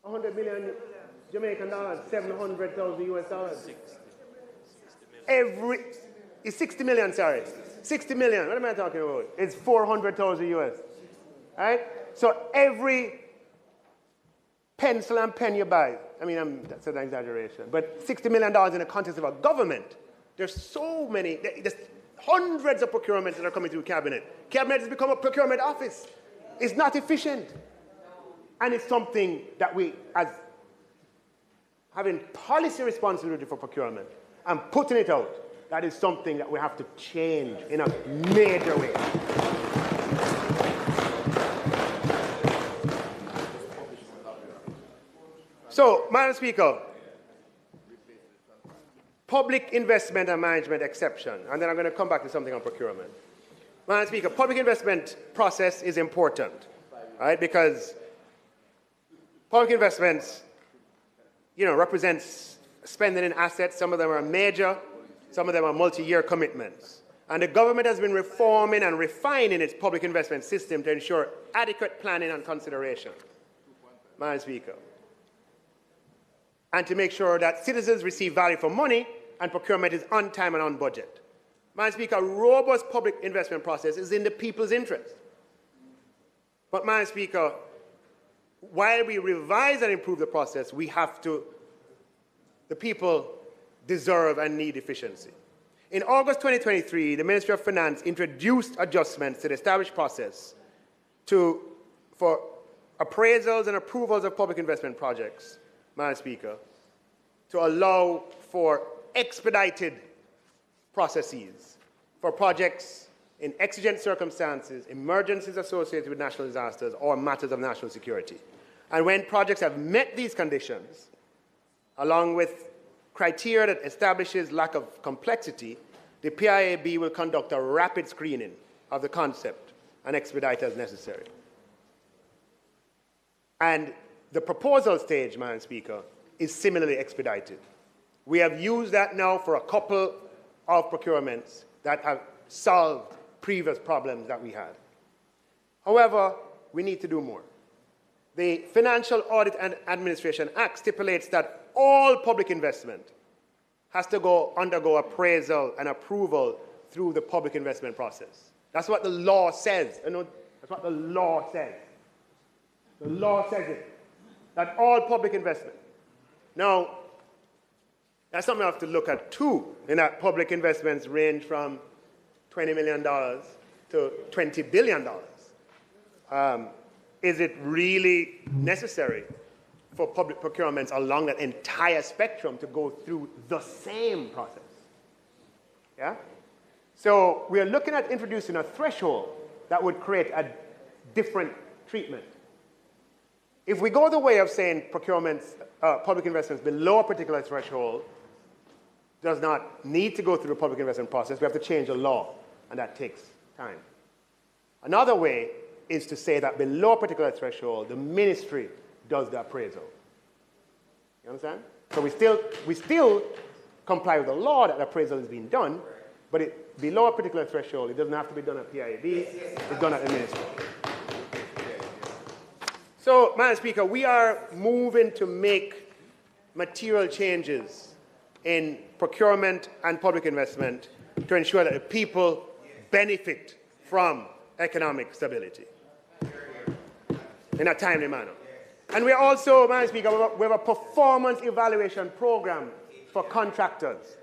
[SPEAKER 1] 100 million Jamaican dollars, 700,000 US dollars. It's 60 million, sorry. 60 million, what am I talking about? It's 400,000 US. Right? So every pencil and pen you buy, that's an exaggeration, but $60 million in the context of a government, there's so many, there's hundreds of procurements that are coming through cabinet. Cabinet has become a procurement office. It's not efficient. And it's something that we, as having policy responsibility for procurement and putting it out, that is something that we have to change in a major way. So, Madam Speaker, public investment and management exception, and then I'm going to come back to something on procurement. Madam Speaker, public investment process is important, right? Because public investments, represents spending in assets. Some of them are major, some of them are multi-year commitments. And the government has been reforming and refining its public investment system to ensure adequate planning and consideration, Madam Speaker, and to make sure that citizens receive value for money and procurement is on time and on budget. Madam Speaker, a robust public investment process is in the people's interest. But, Madam Speaker, while we revise and improve the process, the people deserve and need efficiency. In August 2023, the Ministry of Finance introduced adjustments to the established process for appraisals and approvals of public investment projects, Madam Speaker, to allow for expedited processes for projects in exigent circumstances, emergencies associated with national disasters, or matters of national security. And when projects have met these conditions, along with criteria that establishes lack of complexity, the PIAB will conduct a rapid screening of the concept and expedite as necessary. And the proposal stage, Madam Speaker, is similarly expedited. We have used that now for a couple of procurements that have solved previous problems that we had. However, we need to do more. The Financial Audit and Administration Act stipulates that all public investment has to undergo appraisal and approval through the public investment process. That's what the law says. That's what the law says. The law says it, that all public investment. Now, that's something I have to look at too, in that public investments range from $20 million to $20 billion. Is it really necessary for public procurements along that entire spectrum to go through the same process? Yeah? So we are looking at introducing a threshold that would create a different treatment. If we go the way of saying procurements, public investments below a particular threshold does not need to go through the public investment process, we have to change the law, and that takes time. Another way is to say that below a particular threshold, the ministry does the appraisal. You understand? So we still comply with the law that the appraisal is being done, but below a particular threshold, it doesn't have to be done at PIAB, it's done at the ministry. So, Madam Speaker, we are moving to make material changes in procurement and public investment to ensure that the people benefit from economic stability in a timely manner. And we are also, Madam Speaker, we have a performance evaluation program for contractors,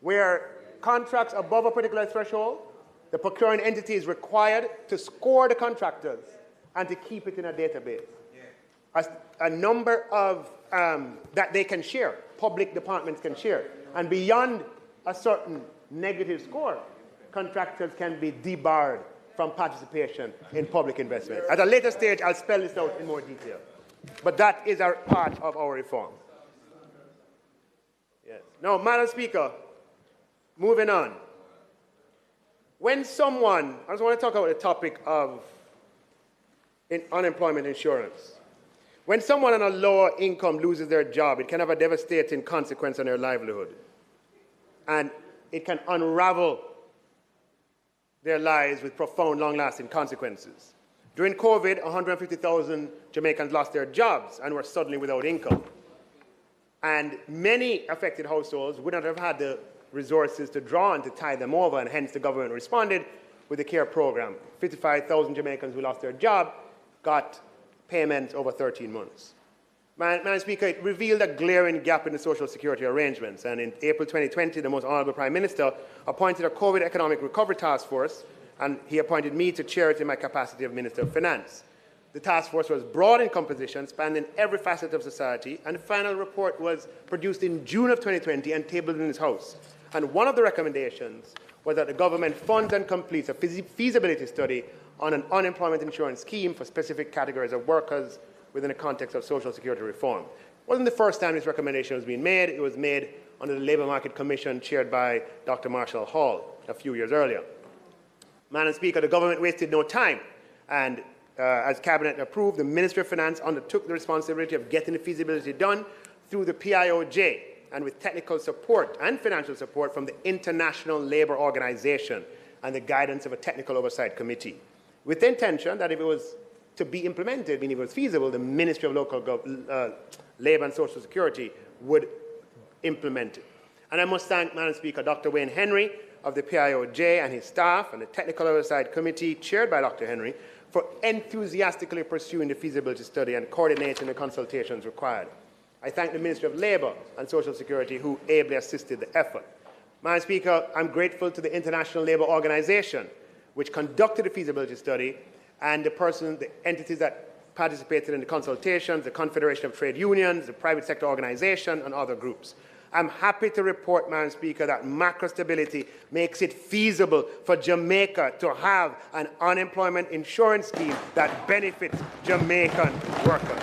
[SPEAKER 1] where contracts above a particular threshold, the procuring entity is required to score the contractors and to keep it in a database. A number of that they can share, public departments can share. And beyond a certain negative score, contractors can be debarred from participation in public investment. At a later stage, I'll spell this out in more detail. But that is a part of our reform. Yes. Now, Madam Speaker, moving on. When someone, I just want to talk about the topic of unemployment insurance. When someone on a lower income loses their job, it can have a devastating consequence on their livelihood. And it can unravel their lives with profound, long-lasting consequences. During COVID, 150,000 Jamaicans lost their jobs and were suddenly without income. And many affected households would not have had the resources to draw on to tide them over, and hence the government responded with the CARE program. 55,000 Jamaicans who lost their job got payments over 13 months. Madam Speaker, it revealed a glaring gap in the social security arrangements, and in April 2020, the Most Honourable Prime Minister appointed a COVID Economic Recovery Task Force, and he appointed me to chair it in my capacity of Minister of Finance. The task force was broad in composition, spanning every facet of society, and the final report was produced in June of 2020 and tabled in this House. And one of the recommendations was that the government funds and completes a feasibility study on an unemployment insurance scheme for specific categories of workers within the context of social security reform. wasn't the first time this recommendation was being made. It was made under the Labour Market Commission chaired by Dr. Marshall Hall a few years earlier. Madam Speaker, the government wasted no time, and as Cabinet approved, the Ministry of Finance undertook the responsibility of getting the feasibility done through the PIOJ and with technical support and financial support from the International Labour Organization and the guidance of a technical oversight committee, with the intention that if it was to be implemented, meaning if it was feasible, the Ministry of Local Labour and Social Security would implement it. And I must thank, Madam Speaker, Dr. Wayne Henry of the PIOJ and his staff and the Technical Oversight Committee, chaired by Dr. Henry, for enthusiastically pursuing the feasibility study and coordinating the consultations required. I thank the Ministry of Labour and Social Security, who ably assisted the effort. Madam Speaker, I'm grateful to the International Labour Organization, which conducted the feasibility study, and the entities that participated in the consultations, the Confederation of Trade Unions, the private sector organization, and other groups. I'm happy to report, Madam Speaker, that macro stability makes it feasible for Jamaica to have an unemployment insurance scheme that benefits Jamaican workers.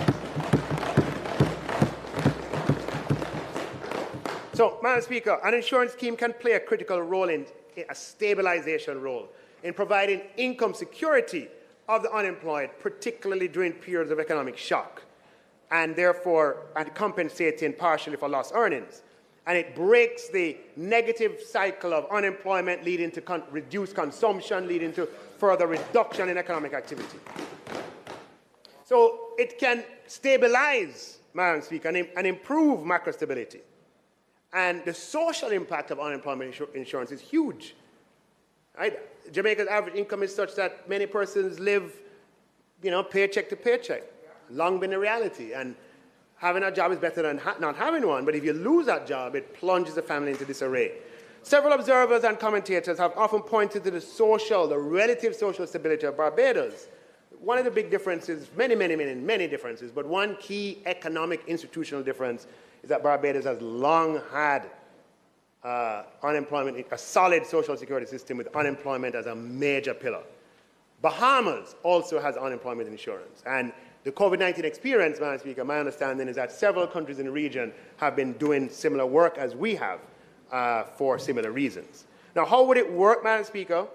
[SPEAKER 1] So, Madam Speaker, an insurance scheme can play a critical role in a stabilization role in providing income security of the unemployed, particularly during periods of economic shock, and therefore compensating partially for lost earnings. And it breaks the negative cycle of unemployment, leading to reduced consumption, leading to further reduction in economic activity. So it can stabilize, Madam Speaker, and improve macro stability. And the social impact of unemployment insurance is huge. Right? Jamaica's average income is such that many persons live, paycheck to paycheck. Long been a reality. And having a job is better than not having one, but if you lose that job, it plunges the family into disarray. Several observers and commentators have often pointed to the relative social stability of Barbados. One of the big differences, many differences, but one key economic institutional difference is that Barbados has long had unemployment, a solid social security system with unemployment as a major pillar. Bahamas also has unemployment insurance, and the COVID-19 experience, Madam Speaker, my understanding is that several countries in the region have been doing similar work as we have for similar reasons. Now, how would it work, Madam Speaker?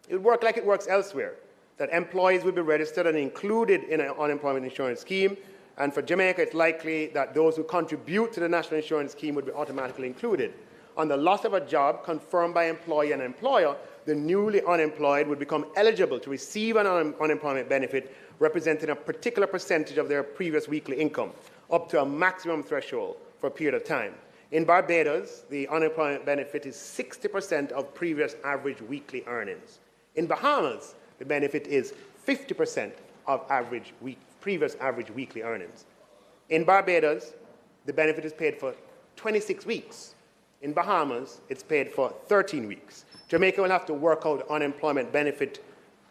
[SPEAKER 1] It would work like it works elsewhere, that employees would be registered and included in an unemployment insurance scheme, and for Jamaica, it's likely that those who contribute to the national insurance scheme would be automatically included. On the loss of a job confirmed by employee and employer, the newly unemployed would become eligible to receive an unemployment benefit representing a particular percentage of their previous weekly income, up to a maximum threshold for a period of time. In Barbados, the unemployment benefit is 60% of previous average weekly earnings. In Bahamas, the benefit is 50% of previous average weekly earnings. In Barbados, the benefit is paid for 26 weeks. In Bahamas, it's paid for 13 weeks. Jamaica will have to work out unemployment benefit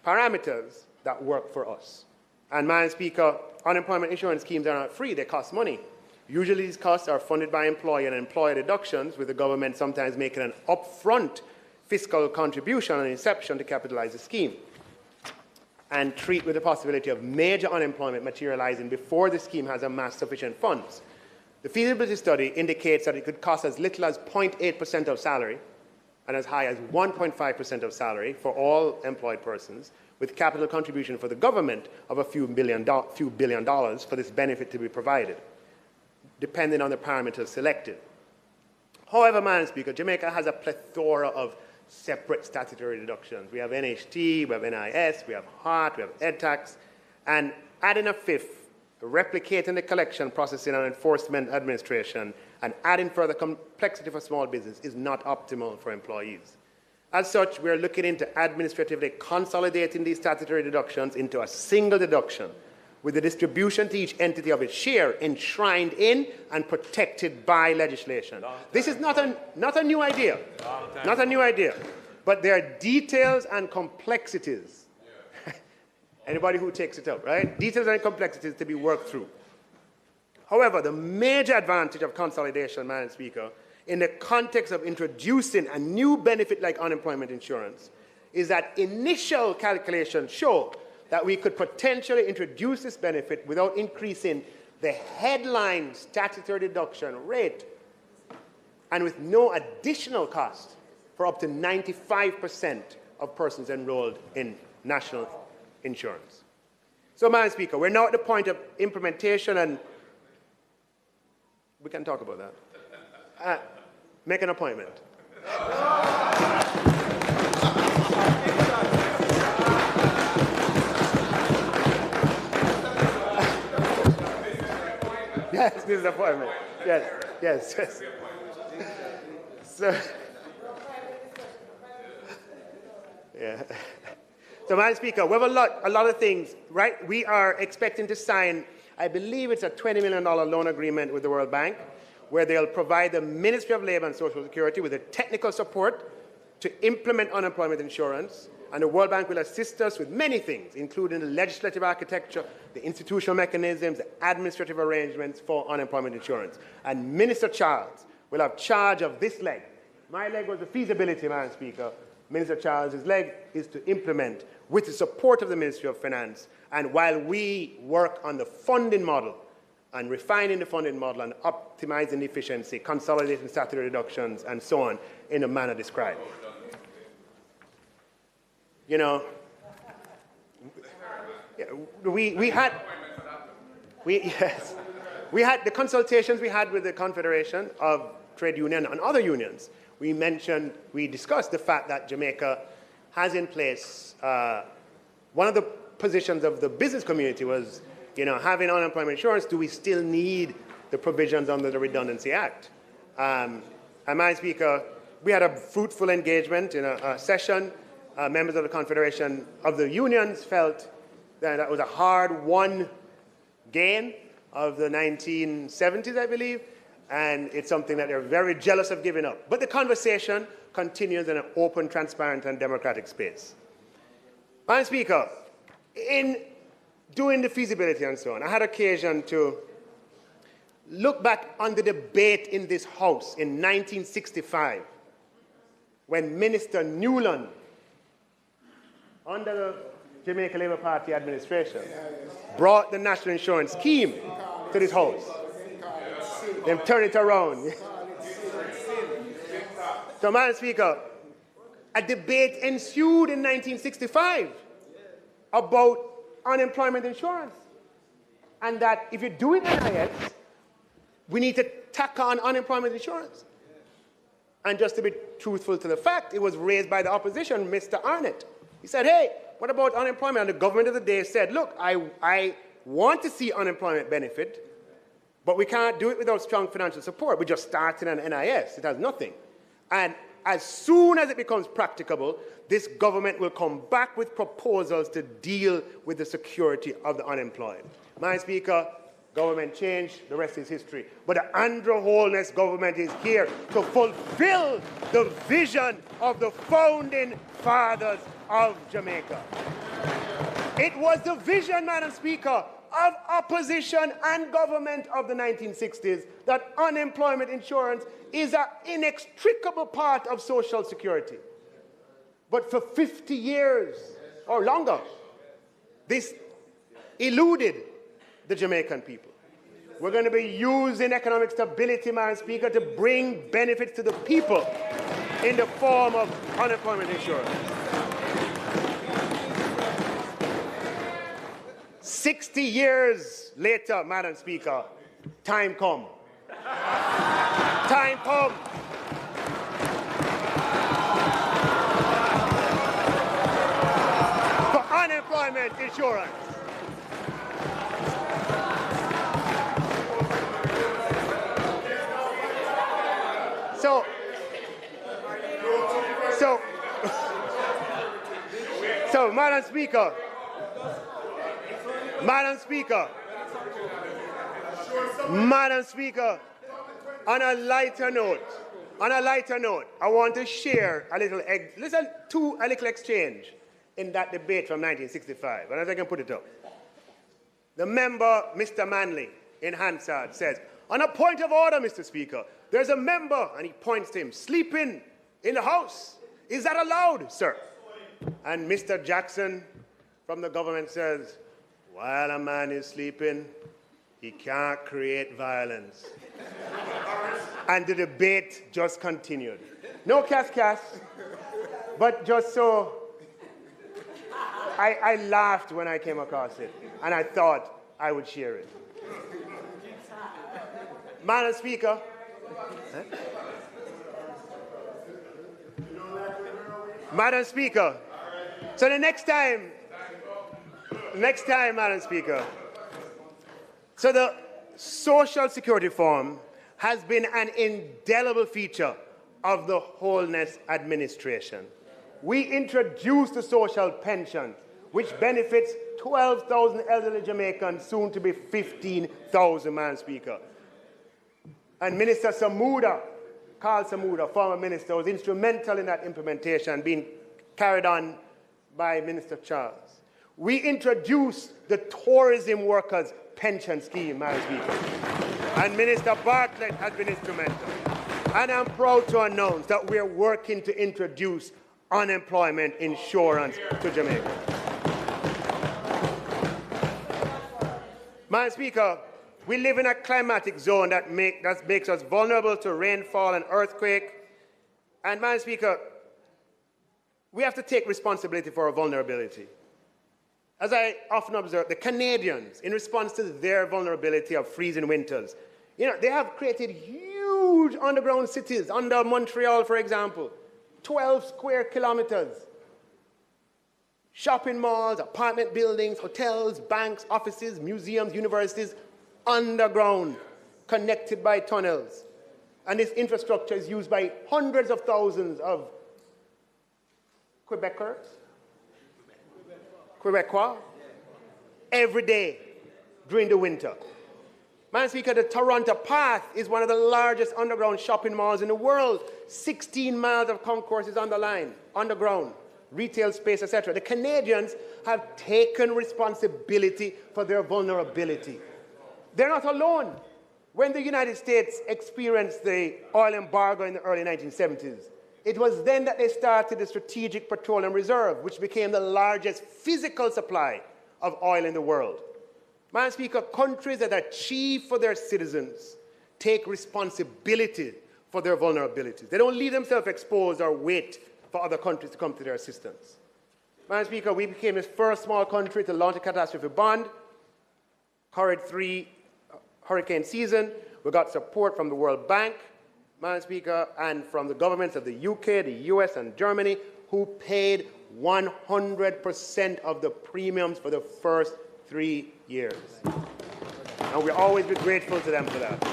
[SPEAKER 1] parameters that work for us. And, Madam Speaker, unemployment insurance schemes are not free, they cost money. Usually these costs are funded by employee and employer deductions, with the government sometimes making an upfront fiscal contribution on inception to capitalize the scheme, and treat with the possibility of major unemployment materializing before the scheme has amassed sufficient funds. The feasibility study indicates that it could cost as little as 0.8% of salary and as high as 1.5% of salary for all employed persons, with capital contribution for the government of a few billion dollars for this benefit to be provided, depending on the parameters selected. However, Madam Speaker, Jamaica has a plethora of separate statutory deductions. We have NHT, we have NIS, we have HART, we have EdTax, and adding a fifth, replicating the collection, processing, and enforcement administration, and adding further complexity for small business is not optimal for employees. As such, we are looking into administratively consolidating these statutory deductions into a single deduction, with the distribution to each entity of its share enshrined in and protected by legislation. This is not a new idea, not a new idea, but there are details and complexities. Anybody who takes it up, right? Details and complexities to be worked through. However, the major advantage of consolidation, Madam Speaker, in the context of introducing a new benefit like unemployment insurance, is that initial calculations show that we could potentially introduce this benefit without increasing the headline statutory deduction rate, and with no additional cost for up to 95% of persons enrolled in national insurance. So, Madam Speaker, we're now at the point of implementation, and we can talk about that. Make an appointment. Yes, this is an appointment. Yes. So, yeah. So, Madam Speaker, we have a lot of things, right? We are expecting to sign, I believe it's a $20 million loan agreement with the World Bank, where they'll provide the Ministry of Labour and Social Security with the technical support to implement unemployment insurance, and the World Bank will assist us with many things, including the legislative architecture, the institutional mechanisms, the administrative arrangements for unemployment insurance. And Minister Charles will have charge of this leg. My leg was the feasibility, Madam Speaker. Minister Charles's leg is to implement with the support of the Ministry of Finance. And while we work on the funding model and refining the funding model and optimizing the efficiency, consolidating statutory deductions, and so on, in the manner described. You know, we had the consultations we had with the Confederation of Trade Union and other unions. We discussed the fact that Jamaica has in place, one of the positions of the business community was, you know, having unemployment insurance, do we still need the provisions under the Redundancy Act? And Madam Speaker, we had a fruitful engagement in a session. Members of the Confederation of the unions felt that that was a hard-won gain of the 1970s, I believe, and it's something that they're very jealous of giving up. But the conversation continues in an open, transparent, and democratic space. Madam Speaker, in doing the feasibility and so on, I had occasion to look back on the debate in this House in 1965 when Minister Newland, under the Jamaica Labour Party administration, brought the national insurance scheme to this House. Then turn it around. So, Madam Speaker, a debate ensued in 1965 about unemployment insurance. And that if you're doing NIS, we need to tack on unemployment insurance. And just to be truthful to the fact, it was raised by the opposition, Mr. Arnott. He said, hey, what about unemployment? And the government of the day said, look, I want to see unemployment benefit, but we can't do it without strong financial support. We just started an NIS. It has nothing. And as soon as it becomes practicable, this government will come back with proposals to deal with the security of the unemployed. Madam Speaker, government changed, the rest is history. But the Andrew Holness government is here to fulfill the vision of the founding fathers of Jamaica. It was the vision, Madam Speaker, of opposition and government of the 1960s that unemployment insurance is an inextricable part of social security. But for 50 years or longer, this eluded the Jamaican people. We're going to be using economic stability, Madam Speaker, to bring benefits to the people in the form of unemployment insurance. 60 years later, Madam Speaker, time come. Time come. For unemployment insurance. So, Madam Speaker, on a lighter note, I want to share a little exchange in that debate from 1965, and as I can put it up. The member, Mr. Manley, in Hansard, says, on a point of order, Mr. Speaker, there's a member, and he points to him, sleeping in the House. Is that allowed, sir? And Mr. Jackson from the government says, while a man is sleeping, He can't create violence. And the debate just continued. No cas, but just so I laughed when I came across it, and I thought I would share it. Madam Speaker, Madam Speaker, so the next time, Madam Speaker, so the Social Security Reform has been an indelible feature of the Holness administration. We introduced the social pension, which benefits 12,000 elderly Jamaicans, soon to be 15,000, Madam Speaker. And Minister Carl Samuda, former minister, was instrumental in that implementation, being carried on by Minister Charles. We introduced the tourism workers' pension scheme, Madam Speaker. And Minister Bartlett has been instrumental. And I'm proud to announce that we're working to introduce unemployment insurance to Jamaica. Madam Speaker, we live in a climatic zone that makes us vulnerable to rainfall and earthquake. And, Madam Speaker, we have to take responsibility for our vulnerability. As I often observe, the Canadians, in response to their vulnerability of freezing winters, they have created huge underground cities, under Montreal, for example, 12 square kilometers. Shopping malls, apartment buildings, hotels, banks, offices, museums, universities, underground, connected by tunnels. And this infrastructure is used by hundreds of thousands of Quebecers, Quebecois, every day during the winter. Madam Speaker, the Toronto Path is one of the largest underground shopping malls in the world. 16 miles of concourses on the line, underground, retail space, etc. The Canadians have taken responsibility for their vulnerability. They're not alone. When the United States experienced the oil embargo in the early 1970s, it was then that they started the Strategic Petroleum Reserve, which became the largest physical supply of oil in the world. Madam Speaker, countries that achieve for their citizens take responsibility for their vulnerabilities. They don't leave themselves exposed or wait for other countries to come to their assistance. Madam Speaker, we became the first small country to launch a catastrophe bond, covered 3 hurricane season. We got support from the World Bank, Madam Speaker, and from the governments of the UK, the US, and Germany, who paid 100% of the premiums for the first 3 years. And we'll always be grateful to them for that.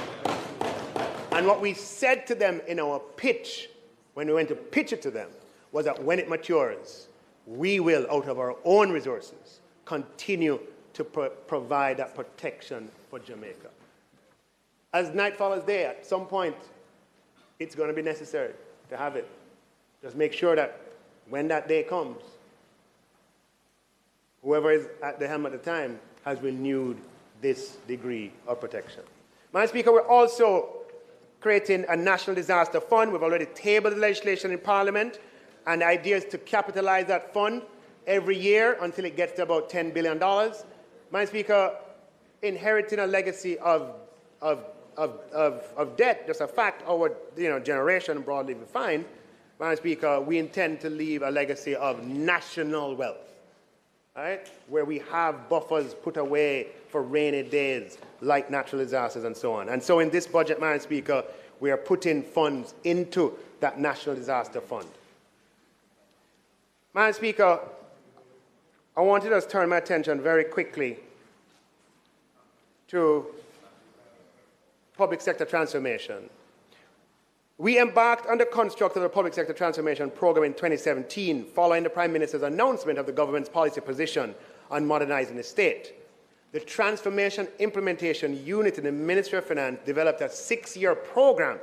[SPEAKER 1] And what we said to them in our pitch, when we went to pitch it to them, was that when it matures, we will, out of our own resources, continue to provide that protection for Jamaica. As night follows day, at some point, it's going to be necessary to have it. Just make sure that when that day comes, whoever is at the helm at the time has renewed this degree of protection. Madam Speaker, we're also creating a national disaster fund. We've already tabled the legislation in Parliament, and the idea is to capitalize that fund every year until it gets to about $10 billion. Madam Speaker, inheriting a legacy of debt, just a fact, our generation broadly defined, Madam Speaker, we intend to leave a legacy of national wealth, right? Where we have buffers put away for rainy days, like natural disasters and so on. And so in this budget, Madam Speaker, we are putting funds into that national disaster fund. Madam Speaker, I want to just turn my attention very quickly to public sector transformation. We embarked on the construct of the public sector transformation program in 2017, following the Prime Minister's announcement of the government's policy position on modernizing the state. The Transformation Implementation Unit in the Ministry of Finance developed a 6-year program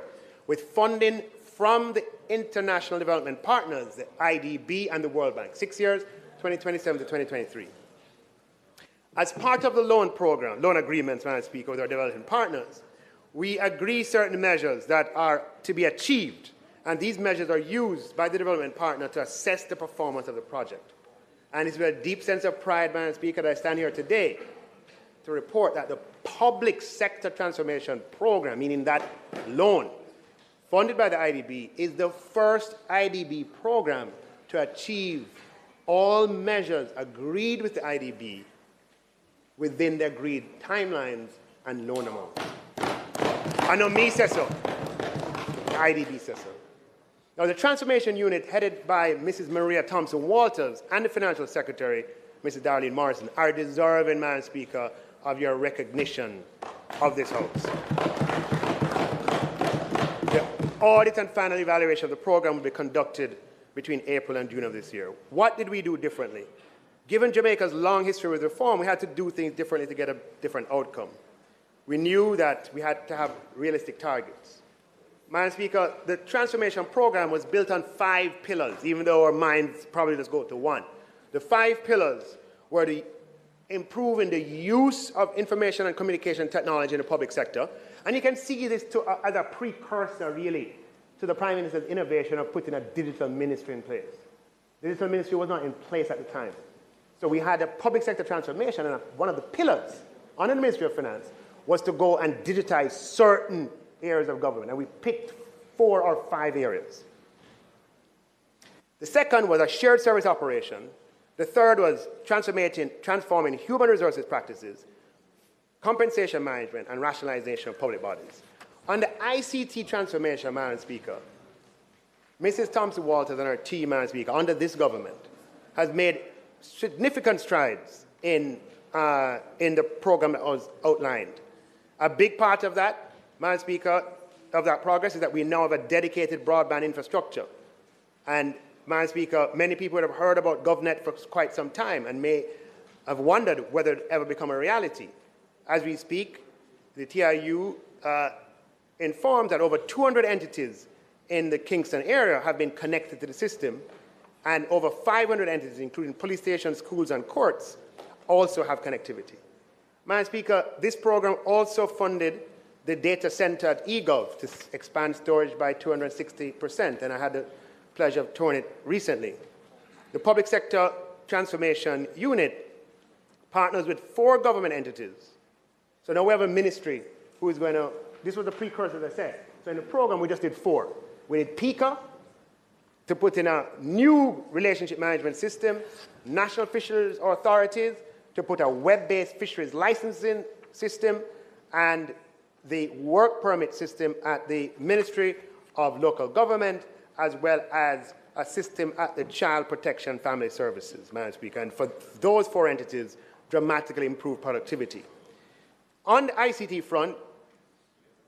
[SPEAKER 1] with funding from the international development partners, the IDB and the World Bank. 6 years, 2027 to 2023. As part of the loan agreements, Madam Speaker, with our development partners, we agree certain measures that are to be achieved, and these measures are used by the development partner to assess the performance of the project. And it's with a deep sense of pride, Madam Speaker, that I stand here today to report that the public sector transformation program, meaning that loan funded by the IDB, is the first IDB program to achieve all measures agreed with the IDB within the agreed timelines and loan amounts. I know me says so. The IDB says so. Now, the transformation unit headed by Mrs. Maria Thompson Walters and the Financial Secretary, Mrs. Darlene Morrison, are deserving, Madam Speaker, of your recognition of this House. The audit and final evaluation of the program will be conducted between April and June of this year. What did we do differently? Given Jamaica's long history with reform, we had to do things differently to get a different outcome. We knew that we had to have realistic targets. Madam Speaker, the transformation program was built on 5 pillars, even though our minds probably just go to one. The 5 pillars were the improving the use of information and communication technology in the public sector. And you can see this as a precursor, really, to the Prime Minister's innovation of putting a digital ministry in place. The digital ministry was not in place at the time. So we had a public sector transformation, and one of the pillars under the Ministry of Finance was to go and digitize certain areas of government, and we picked 4 or 5 areas. The second was a shared service operation. The third was transforming human resources practices, compensation management, and rationalization of public bodies. On the ICT transformation, Madam Speaker, Mrs. Thompson Walters and her team, Madam Speaker, under this government, has made significant strides in the program that was outlined. A big part of that, Madam Speaker, of that progress is that we now have a dedicated broadband infrastructure. And, Madam Speaker, many people would have heard about GovNet for quite some time and may have wondered whether it would ever become a reality. As we speak, the TIU informs that over 200 entities in the Kingston area have been connected to the system, and over 500 entities, including police stations, schools, and courts, also have connectivity. Madam Speaker, this program also funded the data center at eGov to expand storage by 260%, and I had the pleasure of touring it recently. The Public Sector Transformation Unit partners with 4 government entities. So now we have a ministry who is going to, this was the precursor, as I said. So in the program, we just did 4. We did PICA to put in a new relationship management system, national fisheries authorities to put a web-based fisheries licensing system, and the work permit system at the Ministry of Local Government, as well as a system at the Child Protection Family Services, Madam Speaker. And for those 4 entities, dramatically improved productivity. On the ICT front,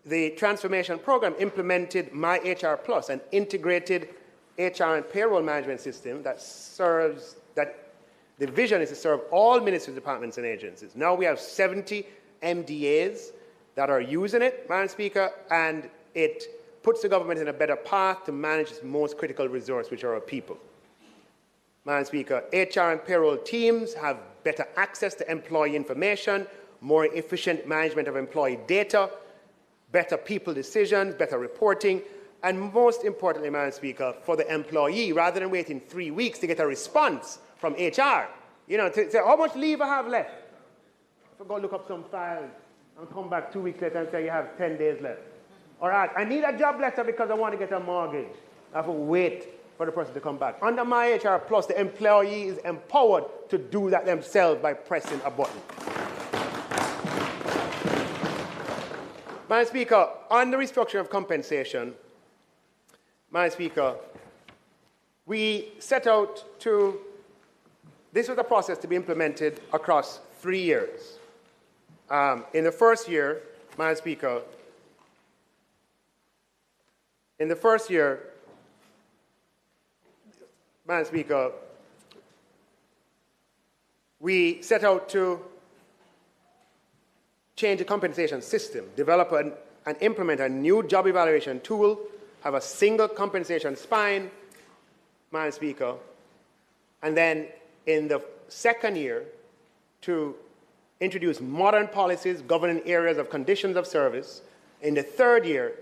[SPEAKER 1] the transformation program implemented My HR Plus, an integrated HR and payroll management system that serves, that the vision is to serve all ministries, departments, and agencies. Now we have 70 MDAs that are using it, Madam Speaker, and it puts the government in a better path to manage its most critical resource, which are our people. Madam Speaker, HR and payroll teams have better access to employee information, more efficient management of employee data, better people decisions, better reporting, and most importantly, Madam Speaker, for the employee, rather than waiting 3 weeks to get a response from HR, you know, to say, how much leave I have left? If I go look up some files and come back 2 weeks later and say you have 10 days left. Or I need a job letter because I want to get a mortgage. I have to wait for the person to come back. Under My HR Plus, the employee is empowered to do that themselves by pressing a button. Madam Speaker, on the restructuring of compensation, Madam Speaker, we set out to, this was a process to be implemented across 3 years. In the first year, Madam Speaker, we set out to change the compensation system, develop and implement a new job evaluation tool, have a single compensation spine, Madam Speaker, and then in the second year to introduce modern policies governing areas of conditions of service. In the third year,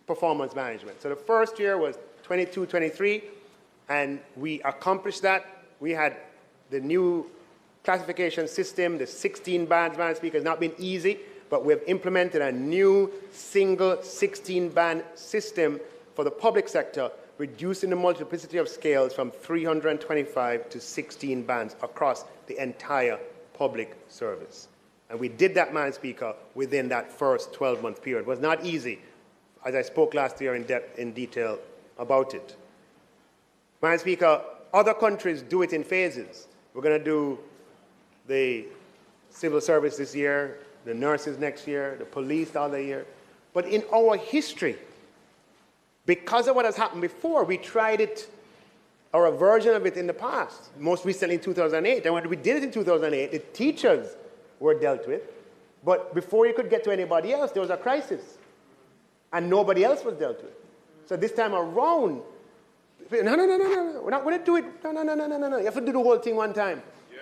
[SPEAKER 1] performance management. So the first year was 22-23, and we accomplished that. We had the new classification system, the 16 bands, Madam Speaker. It's not been easy, but we have implemented a new single 16-band system for the public sector, reducing the multiplicity of scales from 325 to 16 bands across the entire public service. And we did that, Madam Speaker, within that first 12-month period. It was not easy, as I spoke last year in detail about it. Madam Speaker, other countries do it in phases. We're going to do the civil service this year, the nurses next year, the police the other year. But in our history, because of what has happened before, we tried it, or a version of it in the past, most recently in 2008. And when we did it in 2008, the teachers were dealt with. But before you could get to anybody else, there was a crisis. And nobody else was dealt with. So this time around, no, we're not going to do it. No. You have to do the whole thing one time. Yes.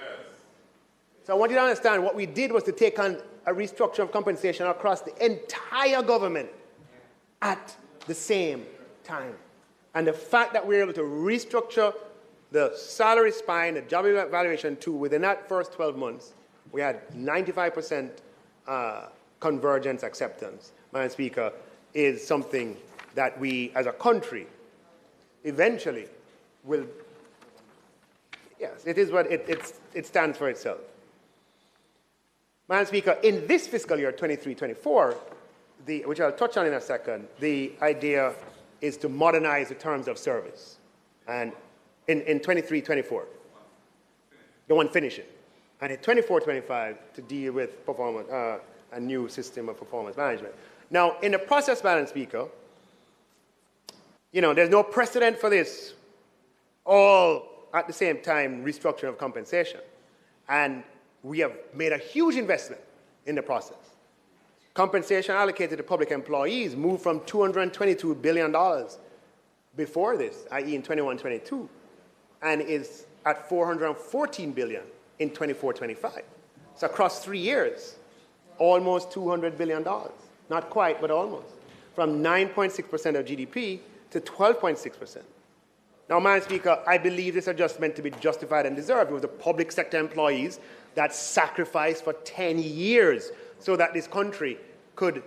[SPEAKER 1] So I want you to understand what we did was to take on a restructure of compensation across the entire government at the same time. And the fact that we were able to restructure the salary spine, the job evaluation tool within that first 12 months, we had 95% convergence acceptance, Madam Speaker, is something that we as a country eventually will, yes, it is what it stands for itself. Madam Speaker, in this fiscal year, 23-24, which I'll touch on in a second, the idea is to modernize the terms of service. And in 23-24, the one finishing. And in 24-25, to deal with performance, a new system of performance management. Now, in the process, Madam Speaker, you know, there's no precedent for this all at the same time restructuring of compensation. And we have made a huge investment in the process. Compensation allocated to public employees moved from $222 billion before this, i.e. in 21-22, and is at $414 billion in 24-25. So across 3 years, almost $200 billion. Not quite, but almost. From 9.6% of GDP to 12.6%. Now, Madam Speaker, I believe this adjustment to be justified and deserved. It was the public sector employees that sacrificed for 10 years so that this country could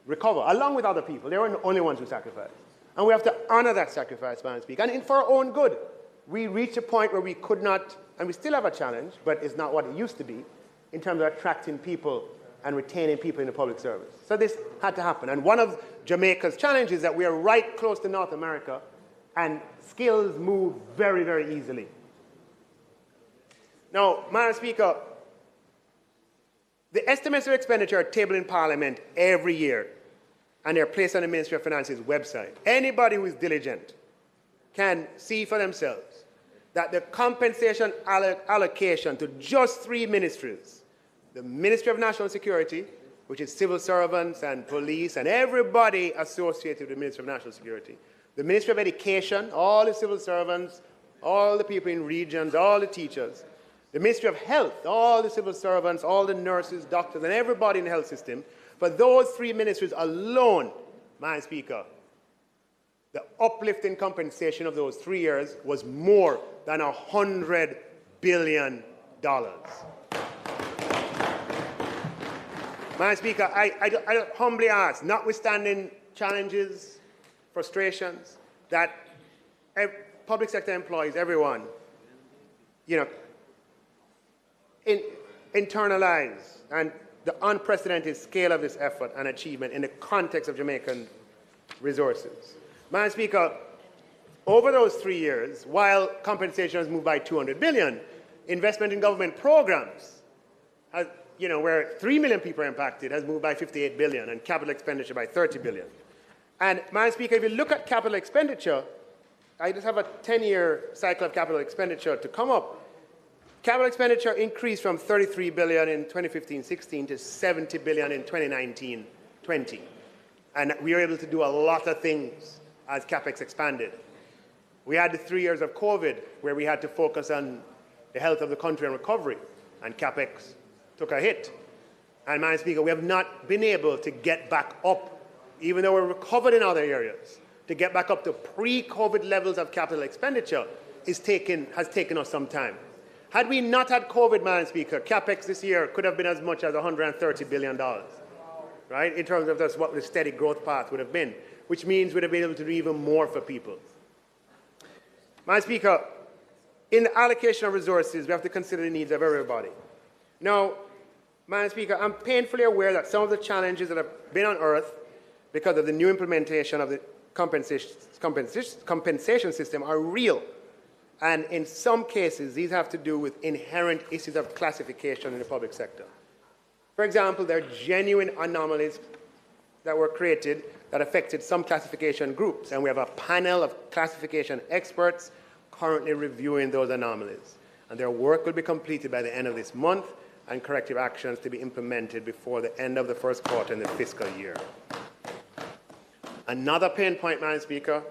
[SPEAKER 1] recover, along with other people. They weren't the only ones who sacrificed. And we have to honor that sacrifice, Madam Speaker. And for our own good, we reached a point where we could not, and we still have a challenge, but it's not what it used to be, in terms of attracting people and retaining people in the public service. So this had to happen. And one of Jamaica's challenges is that we are right close to North America, and skills move very, very easily. Now, Madam Speaker, the estimates of expenditure are tabled in Parliament every year, and they're placed on the Ministry of Finance's website. Anybody who is diligent can see for themselves that the compensation allocation to just 3 ministries, the Ministry of National Security, which is civil servants and police and everybody associated with the Ministry of National Security, the Ministry of Education, all the civil servants, all the people in regions, all the teachers, the Ministry of Health, all the civil servants, all the nurses, doctors, and everybody in the health system. For those 3 ministries alone, Madam Speaker, the uplift in compensation of those 3 years was more than $100 billion. Madam Speaker, I humbly ask, notwithstanding challenges, frustrations, that public sector employees, everyone, you know, internalize and the unprecedented scale of this effort and achievement in the context of Jamaican resources. Madam Speaker, over those 3 years, while compensation has moved by $200 billion, investment in government programs, has, you know, where 3 million people are impacted, has moved by $58 billion, and capital expenditure by $30 billion. And, Madam Speaker, if you look at capital expenditure, I just have a 10-year cycle of capital expenditure to come up. Capital expenditure increased from $33 billion in 2015-16 to $70 billion in 2019-20. And we were able to do a lot of things as CapEx expanded. We had the 3 years of COVID where we had to focus on the health of the country and recovery, and CapEx took a hit. And, Madam Speaker, we have not been able to get back up, even though we're recovered in other areas, to get back up to pre-COVID levels of capital expenditure has taken us some time. Had we not had COVID, Madam Speaker, CapEx this year could have been as much as $130 billion, right, in terms of just what the steady growth path would have been, which means we'd have been able to do even more for people. Madam Speaker, in the allocation of resources, we have to consider the needs of everybody. Now, Madam Speaker, I'm painfully aware that some of the challenges that have been unearthed because of the new implementation of the compensation system are real. And in some cases, these have to do with inherent issues of classification in the public sector. For example, there are genuine anomalies that were created that affected some classification groups, and we have a panel of classification experts currently reviewing those anomalies. And their work will be completed by the end of this month, and corrective actions to be implemented before the end of the first quarter in the fiscal year. Another pain point, Madam Speaker,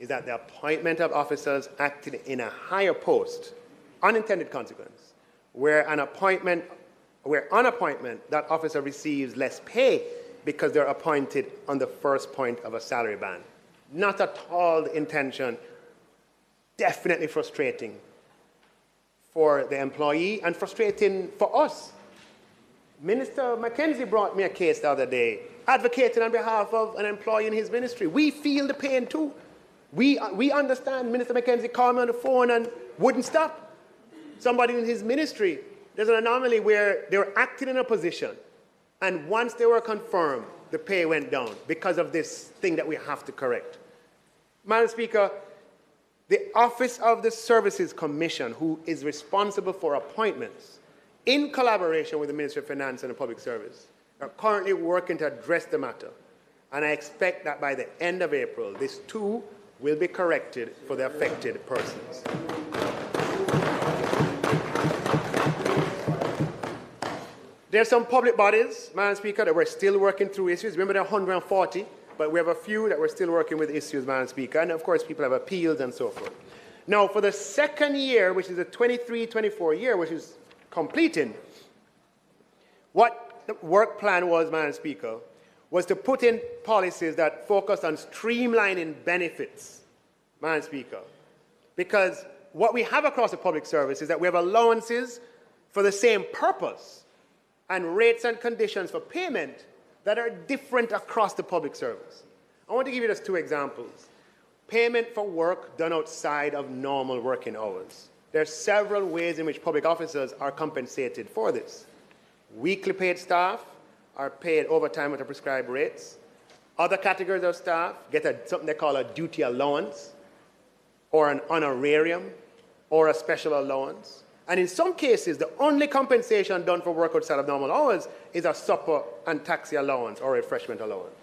[SPEAKER 1] is that the appointment of officers acting in a higher post, unintended consequence, where on appointment, that officer receives less pay because they're appointed on the first point of a salary band. Not at all the intention, definitely frustrating for the employee and frustrating for us. Minister Mackenzie brought me a case the other day, advocating on behalf of an employee in his ministry. We feel the pain too. We understand. Minister Mackenzie called me on the phone and wouldn't stop. Somebody in his ministry, there's an anomaly where they were acting in a position, and once they were confirmed, the pay went down because of this thing that we have to correct. Madam Speaker, the Office of the Services Commission, who is responsible for appointments, in collaboration with the Ministry of Finance and the Public Service, are currently working to address the matter. And I expect that by the end of April, this too will be corrected for the affected persons. There are some public bodies, Madam Speaker, that we're still working through issues. Remember, there are 140, but we have a few that we're still working with issues, Madam Speaker. And of course, people have appeals and so forth. Now, for the second year, which is the 23-24 year, which is completing, what the work plan was, Madam Speaker, was to put in policies that focus on streamlining benefits, Madam Speaker. Because what we have across the public service is that we have allowances for the same purpose and rates and conditions for payment that are different across the public service. I want to give you just two examples. Payment for work done outside of normal working hours. There are several ways in which public officers are compensated for this. Weekly paid staff are paid overtime at the prescribed rates. Other categories of staff get something they call a duty allowance, or an honorarium, or a special allowance. And in some cases, the only compensation done for work outside of normal hours is a supper and taxi allowance or refreshment allowance.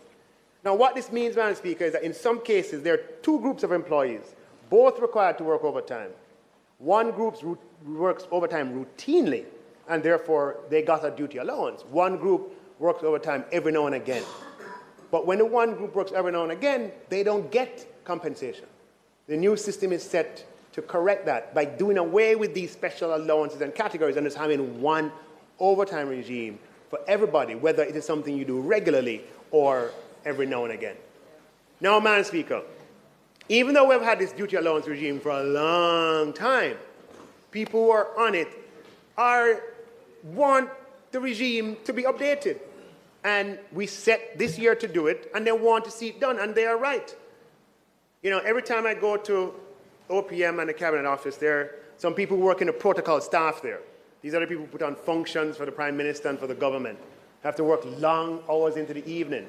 [SPEAKER 1] Now, what this means, Madam Speaker, is that in some cases, there are two groups of employees, both required to work overtime. One group works overtime routinely, and therefore they got a duty allowance. One group works overtime every now and again. But when the one group works every now and again, they don't get compensation. The new system is set to correct that by doing away with these special allowances and categories and just having one overtime regime for everybody, whether it is something you do regularly or every now and again. Now, Madam Speaker, even though we've had this duty allowance regime for a long time, people who are on it want the regime to be updated. And we set this year to do it, and they want to see it done, and they are right. You know, every time I go to OPM and the Cabinet Office, there are some people who work in the protocol staff there. These are the people who put on functions for the Prime Minister and for the government. Have to work long hours into the evening,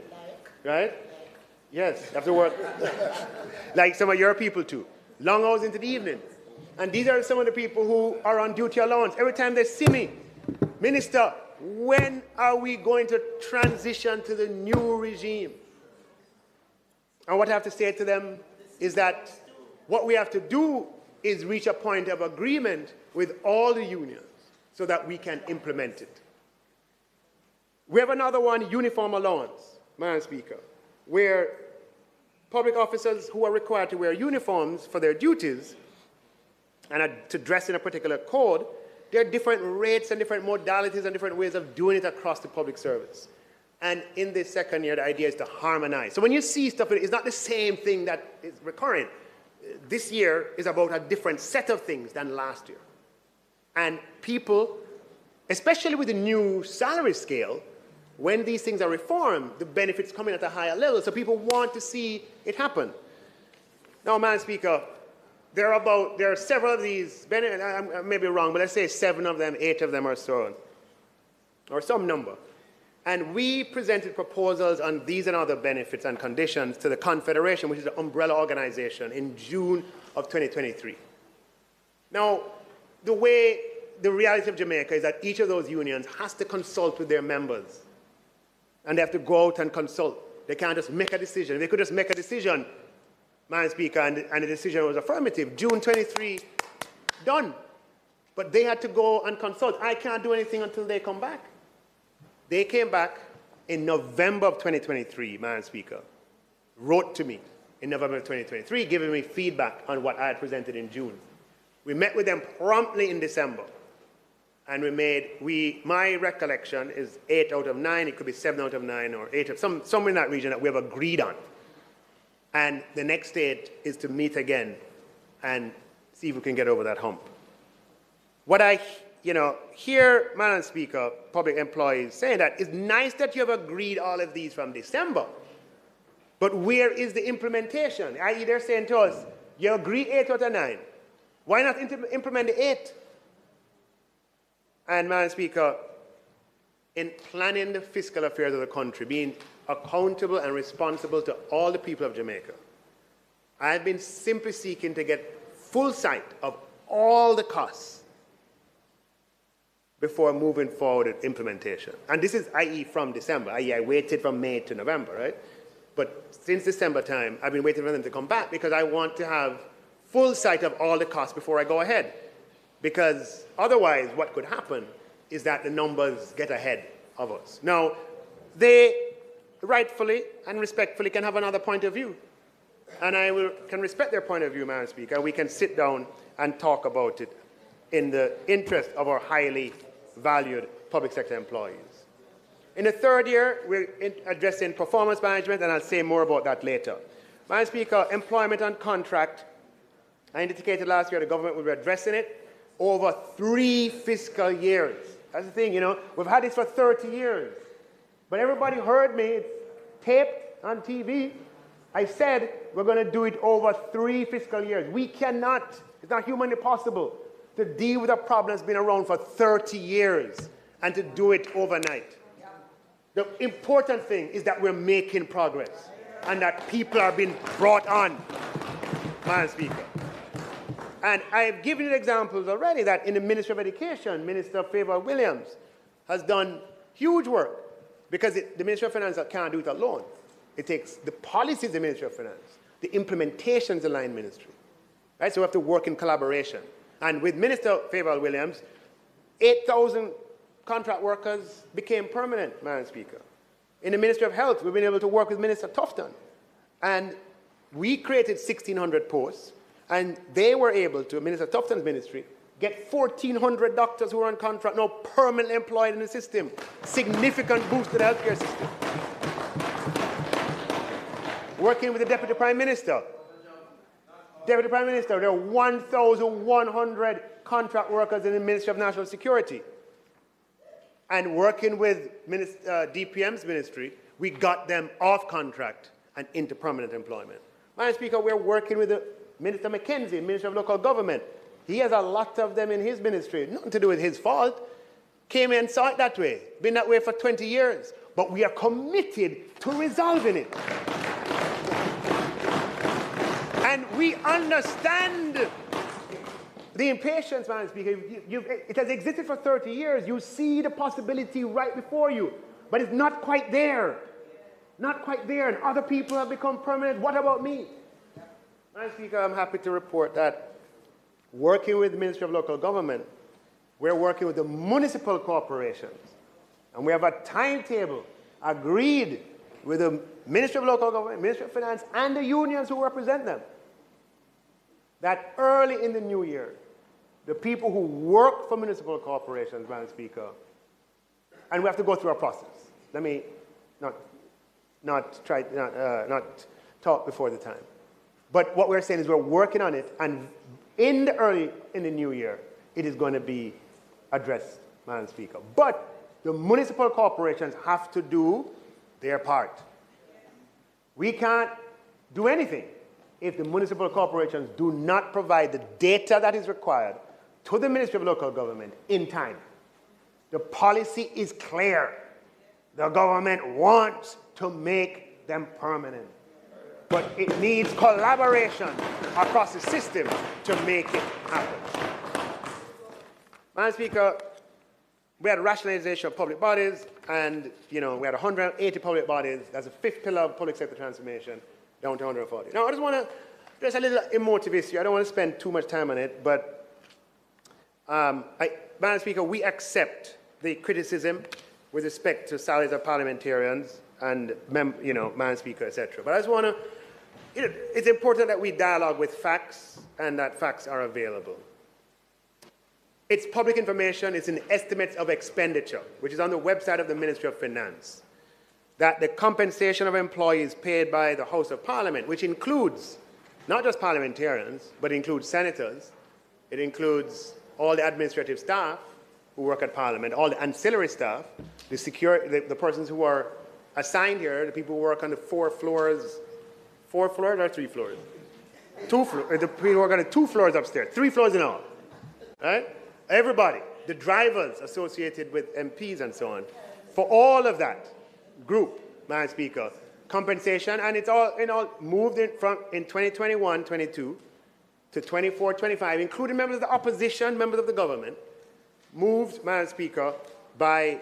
[SPEAKER 1] right? Yes, have to work like some of your people too, long hours into the evening. And these are some of the people who are on duty allowance. Every time they see me, Minister, when are we going to transition to the new regime? And what I have to say to them is that what we have to do is reach a point of agreement with all the unions so that we can implement it. We have another one, uniform allowance, Madam Speaker, where public officers who are required to wear uniforms for their duties and to dress in a particular code, there are different rates and different modalities and different ways of doing it across the public service. And in this second year, the idea is to harmonize. So when you see stuff, it's not the same thing that is recurring. This year is about a different set of things than last year. And people, especially with the new salary scale, when these things are reformed, the benefits come in at a higher level. So people want to see it happen. Now, Madam Speaker, there are several of these, I may be wrong, but let's say 7 of them, 8 of them or so, or some number. And we presented proposals on these and other benefits and conditions to the Confederation, which is an umbrella organization, in June of 2023. Now, the reality of Jamaica is that each of those unions has to consult with their members. And they have to go out and consult. They can't just make a decision. If they could just make a decision, Madam Speaker, and the decision was affirmative, June 23, done. But they had to go and consult. I can't do anything until they come back. They came back in November of 2023, Madam Speaker, wrote to me in November of 2023, giving me feedback on what I had presented in June. We met with them promptly in December. And my recollection is 8 out of 9, it could be 7 out of 9, or 8 of, somewhere in that region that we have agreed on. And the next stage is to meet again and see if we can get over that hump. What I hear, Madam Speaker, public employees saying that it's nice that you have agreed all of these from December, but where is the implementation? I.e., they're saying to us, you agree 8 out of 9. Why not implement the 8? And, Madam Speaker, in planning the fiscal affairs of the country, being accountable and responsible to all the people of Jamaica, I've been simply seeking to get full sight of all the costs before moving forward with implementation. And this is, i.e., from December, i.e., I waited from May to November, right? But since December time, I've been waiting for them to come back because I want to have full sight of all the costs before I go ahead. Because otherwise, what could happen is that the numbers get ahead of us. Now, they rightfully and respectfully can have another point of view. And can respect their point of view, Madam Speaker. We can sit down and talk about it in the interest of our highly valued public sector employees. In the third year, we're addressing performance management, and I'll say more about that later. Madam Speaker, employment and contract, I indicated last year the government will be addressing it over 3 fiscal years. That's the thing, we've had this for 30 years. But everybody heard me, it's taped on TV. I said we're going to do it over 3 fiscal years. We cannot, it's not humanly possible to deal with a problem that's been around for 30 years and to do it overnight. The important thing is that we're making progress and that people are being brought on, Madam Speaker. And I've given you examples already that in the Ministry of Education, Minister Favour Williams has done huge work because the Ministry of Finance can't do it alone. It takes the policies of the Ministry of Finance, the implementations of the line ministry. Right? So we have to work in collaboration. And with Minister Favour Williams, 8,000 contract workers became permanent, Madam Speaker. In the Ministry of Health, we've been able to work with Minister Tufton. And we created 1,600 posts. And they were able to, Minister Tufton's ministry, get 1,400 doctors who are on contract now permanently employed in the system. Significant boost to the healthcare system. Working with the Deputy Prime Minister. Deputy Prime Minister, there are 1,100 contract workers in the Ministry of National Security. And working with DPM's ministry, we got them off contract and into permanent employment. Madam Speaker, we're working with the Minister McKenzie, Minister of Local Government. He has a lot of them in his ministry. Nothing to do with his fault. Came in and saw it that way. Been that way for 20 years. But we are committed to resolving it. And we understand the impatience, Madam Speaker. It has existed for 30 years. You see the possibility right before you. But it's not quite there. Not quite there. And other people have become permanent. What about me? Madam Speaker, I'm happy to report that working with the Ministry of Local Government, we're working with the municipal corporations. And we have a timetable agreed with the Ministry of Local Government, Ministry of Finance, and the unions who represent them, that early in the new year, the people who work for municipal corporations, Madam Speaker, and we have to go through a process. Let me not talk before the time. But what we're saying is we're working on it, and in the new year, it is going to be addressed, Madam Speaker. But the municipal corporations have to do their part. We can't do anything if the municipal corporations do not provide the data that is required to the Ministry of Local Government in time. The policy is clear. The government wants to make them permanent. But it needs collaboration across the system to make it happen. Madam Speaker, we had rationalization of public bodies, and we had 180 public bodies. That's a fifth pillar of public sector transformation, down to 140. Now, I just want to address a little emotive issue. I don't want to spend too much time on it, but Madam Speaker, we accept the criticism with respect to salaries of parliamentarians and, Madam Speaker, etc. But I just want to, it's important that we dialogue with facts and that facts are available. It's public information, it's in estimates of expenditure, which is on the website of the Ministry of Finance, that the compensation of employees paid by the House of Parliament, which includes not just parliamentarians, but includes senators, it includes all the administrative staff who work at Parliament, all the ancillary staff, the persons who are assigned here, the people who work on the 4 floors or 3 floors? 2 floors, the people who work on the 2 floors upstairs, 3 floors in all, right? Everybody, the drivers associated with MPs and so on, for all of that group, Madam Speaker, compensation, and it's all moved in 2021-22 to 24-25, including members of the opposition, members of the government, moved, Madam Speaker, by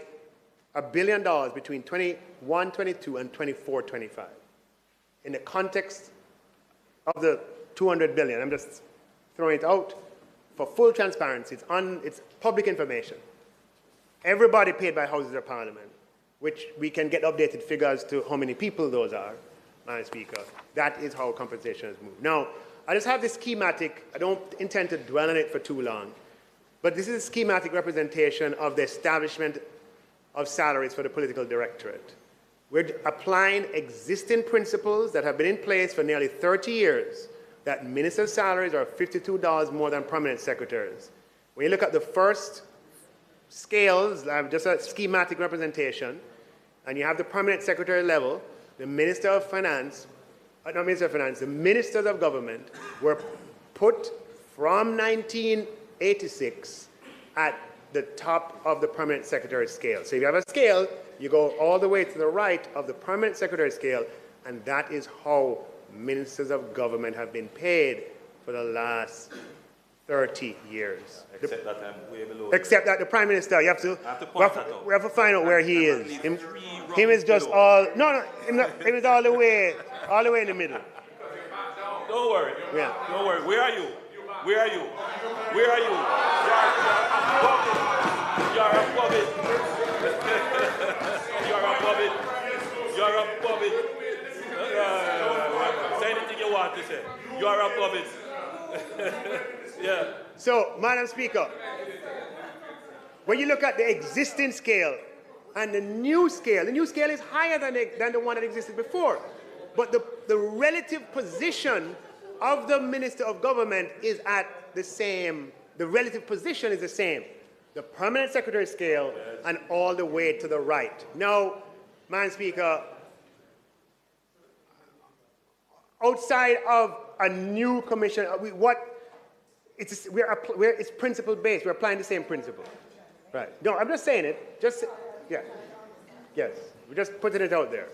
[SPEAKER 1] $1 billion between 21-22 and 24-25. In the context of the $200 billion, I'm just throwing it out for full transparency. It's public information. Everybody paid by Houses of Parliament, which we can get updated figures to how many people those are, Madam Speaker. That is how compensation has moved. Now, I just have this schematic. I don't intend to dwell on it for too long, but this is a schematic representation of the establishment of salaries for the political directorate. We're applying existing principles that have been in place for nearly 30 years, that ministers' salaries are $52 more than permanent secretaries. When you look at the first scales, just a schematic representation, and you have the permanent secretary level, the Minister of Finance, not Minister of Finance, the Ministers of Government were put from 1986 at the top of the permanent secretary scale. So if you have a scale, you go all the way to the right of the permanent secretary scale, and that is how ministers of government have been paid for the last 30 years.
[SPEAKER 2] Except that I'm way below.
[SPEAKER 1] Except that the Prime Minister, we have to find out where he is. Him is just
[SPEAKER 2] below.
[SPEAKER 1] all, no, him is all the way in the middle.
[SPEAKER 2] Don't worry.
[SPEAKER 1] Yeah.
[SPEAKER 2] Don't worry. Where are you? Where are you? Where are you? You're a puppet. You're a puppet. You're a puppet. Say anything you want to say. You're a puppet. Yeah.
[SPEAKER 1] So, Madam Speaker, when you look at the existing scale and the new scale is higher than the one that existed before. But the relative position of the Minister of Government is at the same. The relative position is the same. The permanent secretary scale and all the way to the right. Now, Madam Speaker, outside of a new commission, it's principle based. We're applying the same principle, right? No, I'm just saying it. Yes. We're just putting it out there.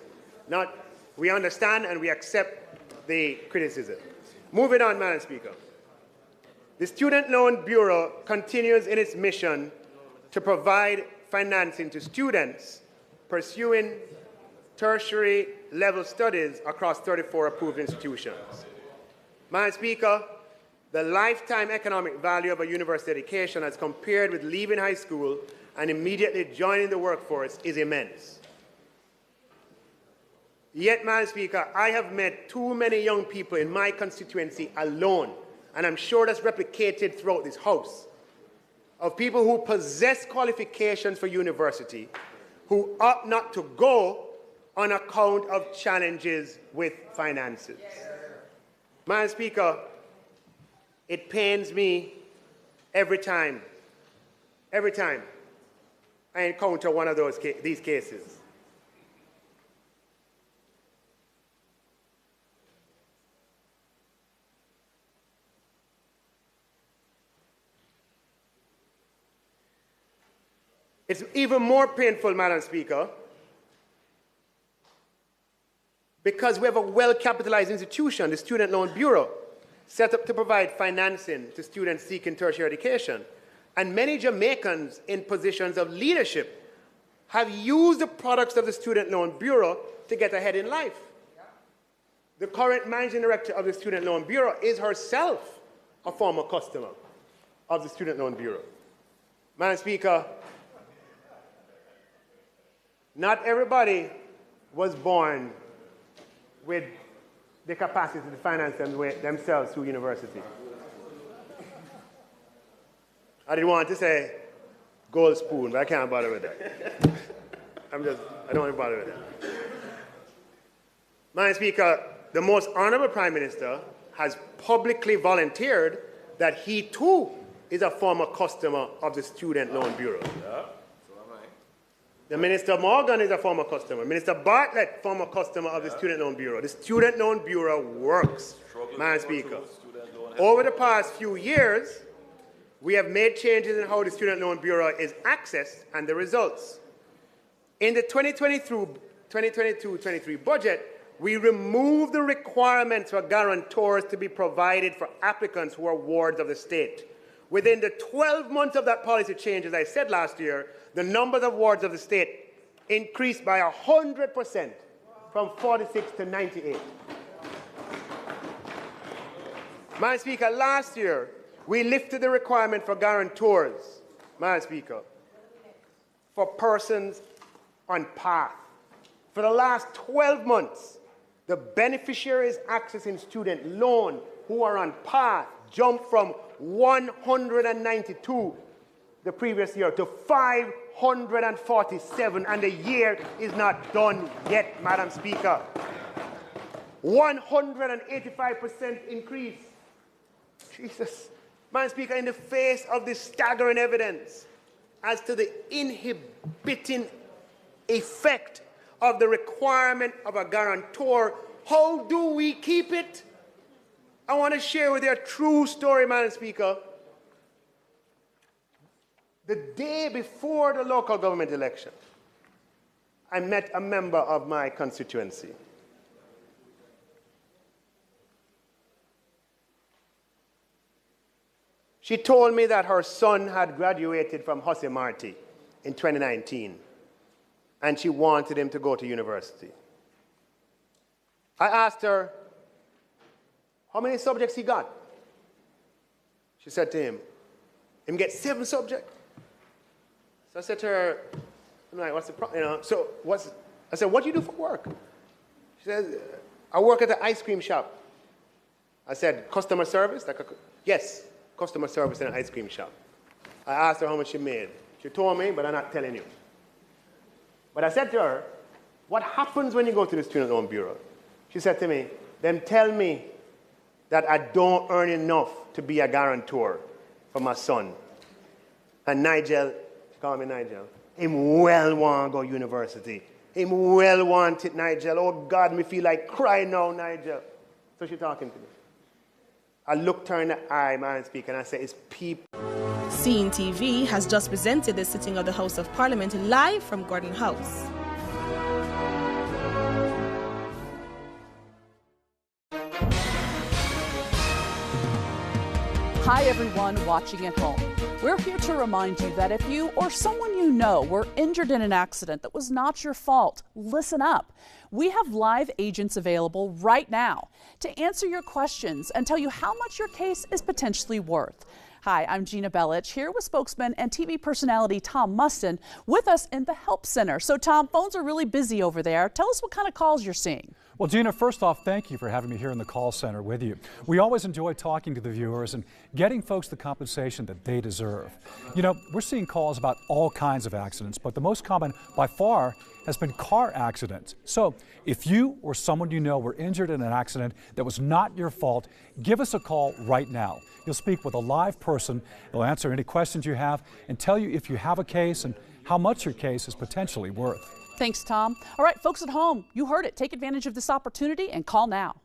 [SPEAKER 1] We understand and we accept the criticism. Moving on, Madam Speaker. The Student Loan Bureau continues in its mission to provide financing to students pursuing tertiary level studies across 34 approved institutions. Madam Speaker, the lifetime economic value of a university education as compared with leaving high school and immediately joining the workforce is immense. Yet, Madam Speaker, I have met too many young people in my constituency alone, and I'm sure that's replicated throughout this House, of people who possess qualifications for university, who opt not to go on account of challenges with finances. Madam Speaker, it pains me every time Every time I encounter one of these cases. It's even more painful, Madam Speaker, because we have a well-capitalized institution, the Student Loan Bureau, set up to provide financing to students seeking tertiary education. And many Jamaicans in positions of leadership have used the products of the Student Loan Bureau to get ahead in life. The current managing director of the Student Loan Bureau is herself a former customer of the Student Loan Bureau. Madam Speaker, not everybody was born with the capacity to finance themselves through university. I didn't want to say gold spoon, but I can't bother with that. I don't want to bother with that. Madam Speaker, the most honorable Prime Minister has publicly volunteered that he too is a former customer of the Student Loan Bureau. Yeah. The Minister Morgan is a former customer. Minister Bartlett, former customer of the Student Loan Bureau. The Student Loan Bureau works, Madam Speaker. Over the past few years, we have made changes in how the Student Loan Bureau is accessed and the results. In the 2022-23 budget, we removed the requirements for guarantors to be provided for applicants who are wards of the state. Within the 12 months of that policy change, as I said last year, the number of wards of the state increased by 100% from 46 to 98. Madam Speaker, last year, we lifted the requirement for guarantors, Madam Speaker, for persons on path. For the last 12 months, the beneficiaries accessing student loan who are on path jumped from 192 the previous year to 547, and the year is not done yet, Madam Speaker. 185% increase. Jesus. Madam Speaker, in the face of this staggering evidence as to the inhibiting effect of the requirement of a guarantor, how do we keep it? I want to share with you a true story, Madam Speaker. The day before the local government election, I met a member of my constituency. She told me that her son had graduated from Hussey Marty in 2019, and she wanted him to go to university. I asked her how many subjects he got. She said to him get 7 subjects. So I said to her, I'm like, what's the problem? I said, what do you do for work? She said, I work at the ice cream shop. I said, customer service? Yes, customer service in an ice cream shop. I asked her how much she made. She told me, but I'm not telling you. But I said to her, what happens when you go to the Student Loan Bureau? She said to me, then tell me that I don't earn enough to be a guarantor for my son. And Nigel, she called me Nigel, him well want to go university. Him well want it, Nigel. Oh God, me feel like crying now, Nigel. So she talking to me. I looked her in the eye, Madam Speaker, and I said, it's people.
[SPEAKER 5] CEEN TV has just presented the sitting of the House of Parliament live from Gordon House.
[SPEAKER 6] Hi everyone watching at home. We're here to remind you that if you or someone you know were injured in an accident that was not your fault, listen up. We have live agents available right now to answer your questions and tell you how much your case is potentially worth. Hi, I'm Gina Bellich, here with spokesman and TV personality Tom Mustin with us in the Help Center. So Tom, phones are really busy over there. Tell us what kind of calls you're seeing.
[SPEAKER 7] Well, Gina, first off, thank you for having me here in the call center with you. We always enjoy talking to the viewers and getting folks the compensation that they deserve. You know, we're seeing calls about all kinds of accidents, but the most common by far has been car accidents. So if you or someone you know were injured in an accident that was not your fault, give us a call right now. You'll speak with a live person. They'll answer any questions you have and tell you if you have a case and how much your case is potentially worth.
[SPEAKER 6] Thanks, Tom. All right, folks at home, you heard it. Take advantage of this opportunity and call now.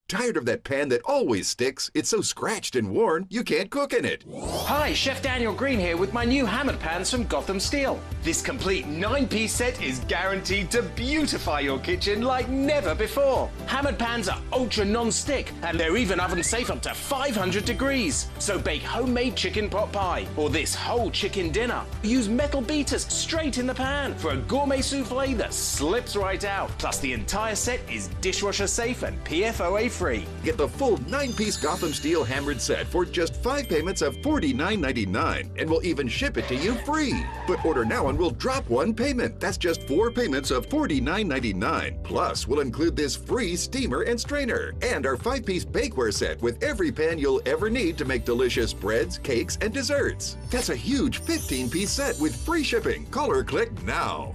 [SPEAKER 8] Tired of that pan that always sticks? It's so scratched and worn, you can't cook in it.
[SPEAKER 9] Hi, Chef Daniel Green here with my new hammered pans from Gotham Steel. This complete 9-piece set is guaranteed to beautify your kitchen like never before. Hammered pans are ultra non-stick and they're even oven safe up to 500 degrees. So bake homemade chicken pot pie or this whole chicken dinner. Use metal beaters straight in the pan for a gourmet souffle that slips right out. Plus the entire set is dishwasher safe and PFOA free.
[SPEAKER 8] Get the full 9-piece Gotham Steel hammered set for just 5 payments of $49.99, and we'll even ship it to you free. But order now and we'll drop 1 payment. That's just 4 payments of $49.99. Plus, we'll include this free steamer and strainer, and our 5-piece bakeware set with every pan you'll ever need to make delicious breads, cakes, and desserts. That's a huge 15-piece set with free shipping. Call or click now.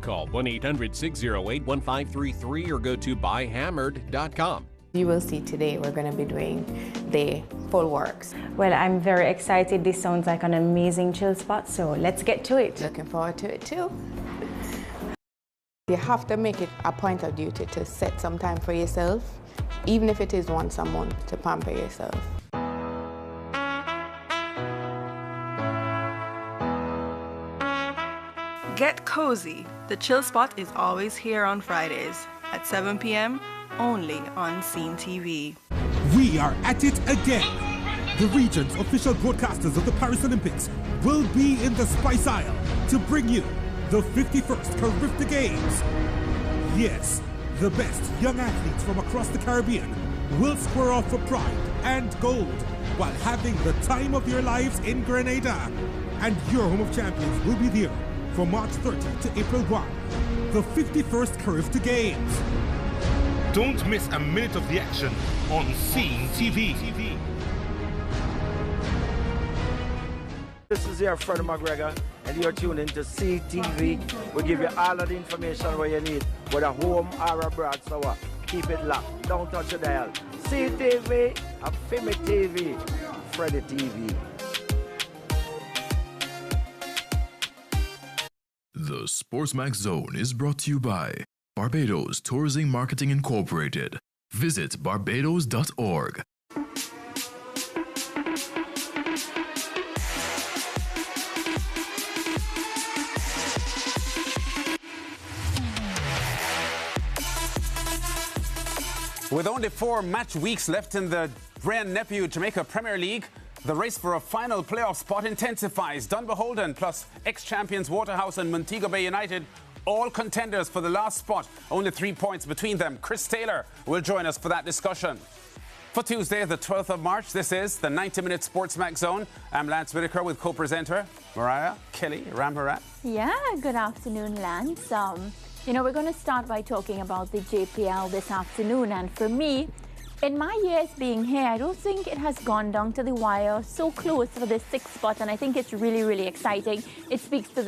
[SPEAKER 10] Call 1-800-608-1533 or go to buyhammered.com.
[SPEAKER 11] You will see today we're going to be doing the full works.
[SPEAKER 12] Well, I'm very excited. This sounds like an amazing chill spot, so let's get to it.
[SPEAKER 11] Looking forward to it too. You have to make it a point of duty to set some time for yourself, even if it is once a month, to pamper yourself.
[SPEAKER 13] Get cozy. The chill spot is always here on Fridays at 7 p.m. only on CEEN TV.
[SPEAKER 14] We are at it again. The region's official broadcasters of the Paris Olympics will be in the Spice Isle to bring you the 51st Caribbean Games. Yes, the best young athletes from across the Caribbean will square off for pride and gold while having the time of their lives in Grenada. And your home of champions will be there from March 30 to April 1. The 51st Caribbean Games.
[SPEAKER 15] Don't miss a minute of the action on CEEN TV.
[SPEAKER 16] This is your Freddie McGregor, and you're tuned into CEEN TV. We give you all of the information where you need, whether home or abroad. So keep it locked. Don't touch the dial. CEEN TV, Afimi TV, Freddie TV.
[SPEAKER 17] The Sportsmax Zone is brought to you by Barbados Tourism Marketing Incorporated. Visit barbados.org.
[SPEAKER 18] With only 4 match weeks left in the Brand Nephew Jamaica Premier League, the race for a final playoff spot intensifies. Dunbeholden plus ex-champions Waterhouse and Montego Bay United, all contenders for the last spot. Only 3 points between them. Chris Taylor will join us for that discussion. For Tuesday, the 12th of March, this is the 90-minute Sportsmax Zone. I'm Lance Whitaker with co-presenter Mariah Kelly Ramharat.
[SPEAKER 19] Yeah, good afternoon, Lance. You know, we're going to start by talking about the JPL this afternoon. And for me, in my years being here, I don't think it has gone down to the wire so close for the 6th spot, and I think it's really, really exciting. It speaks to the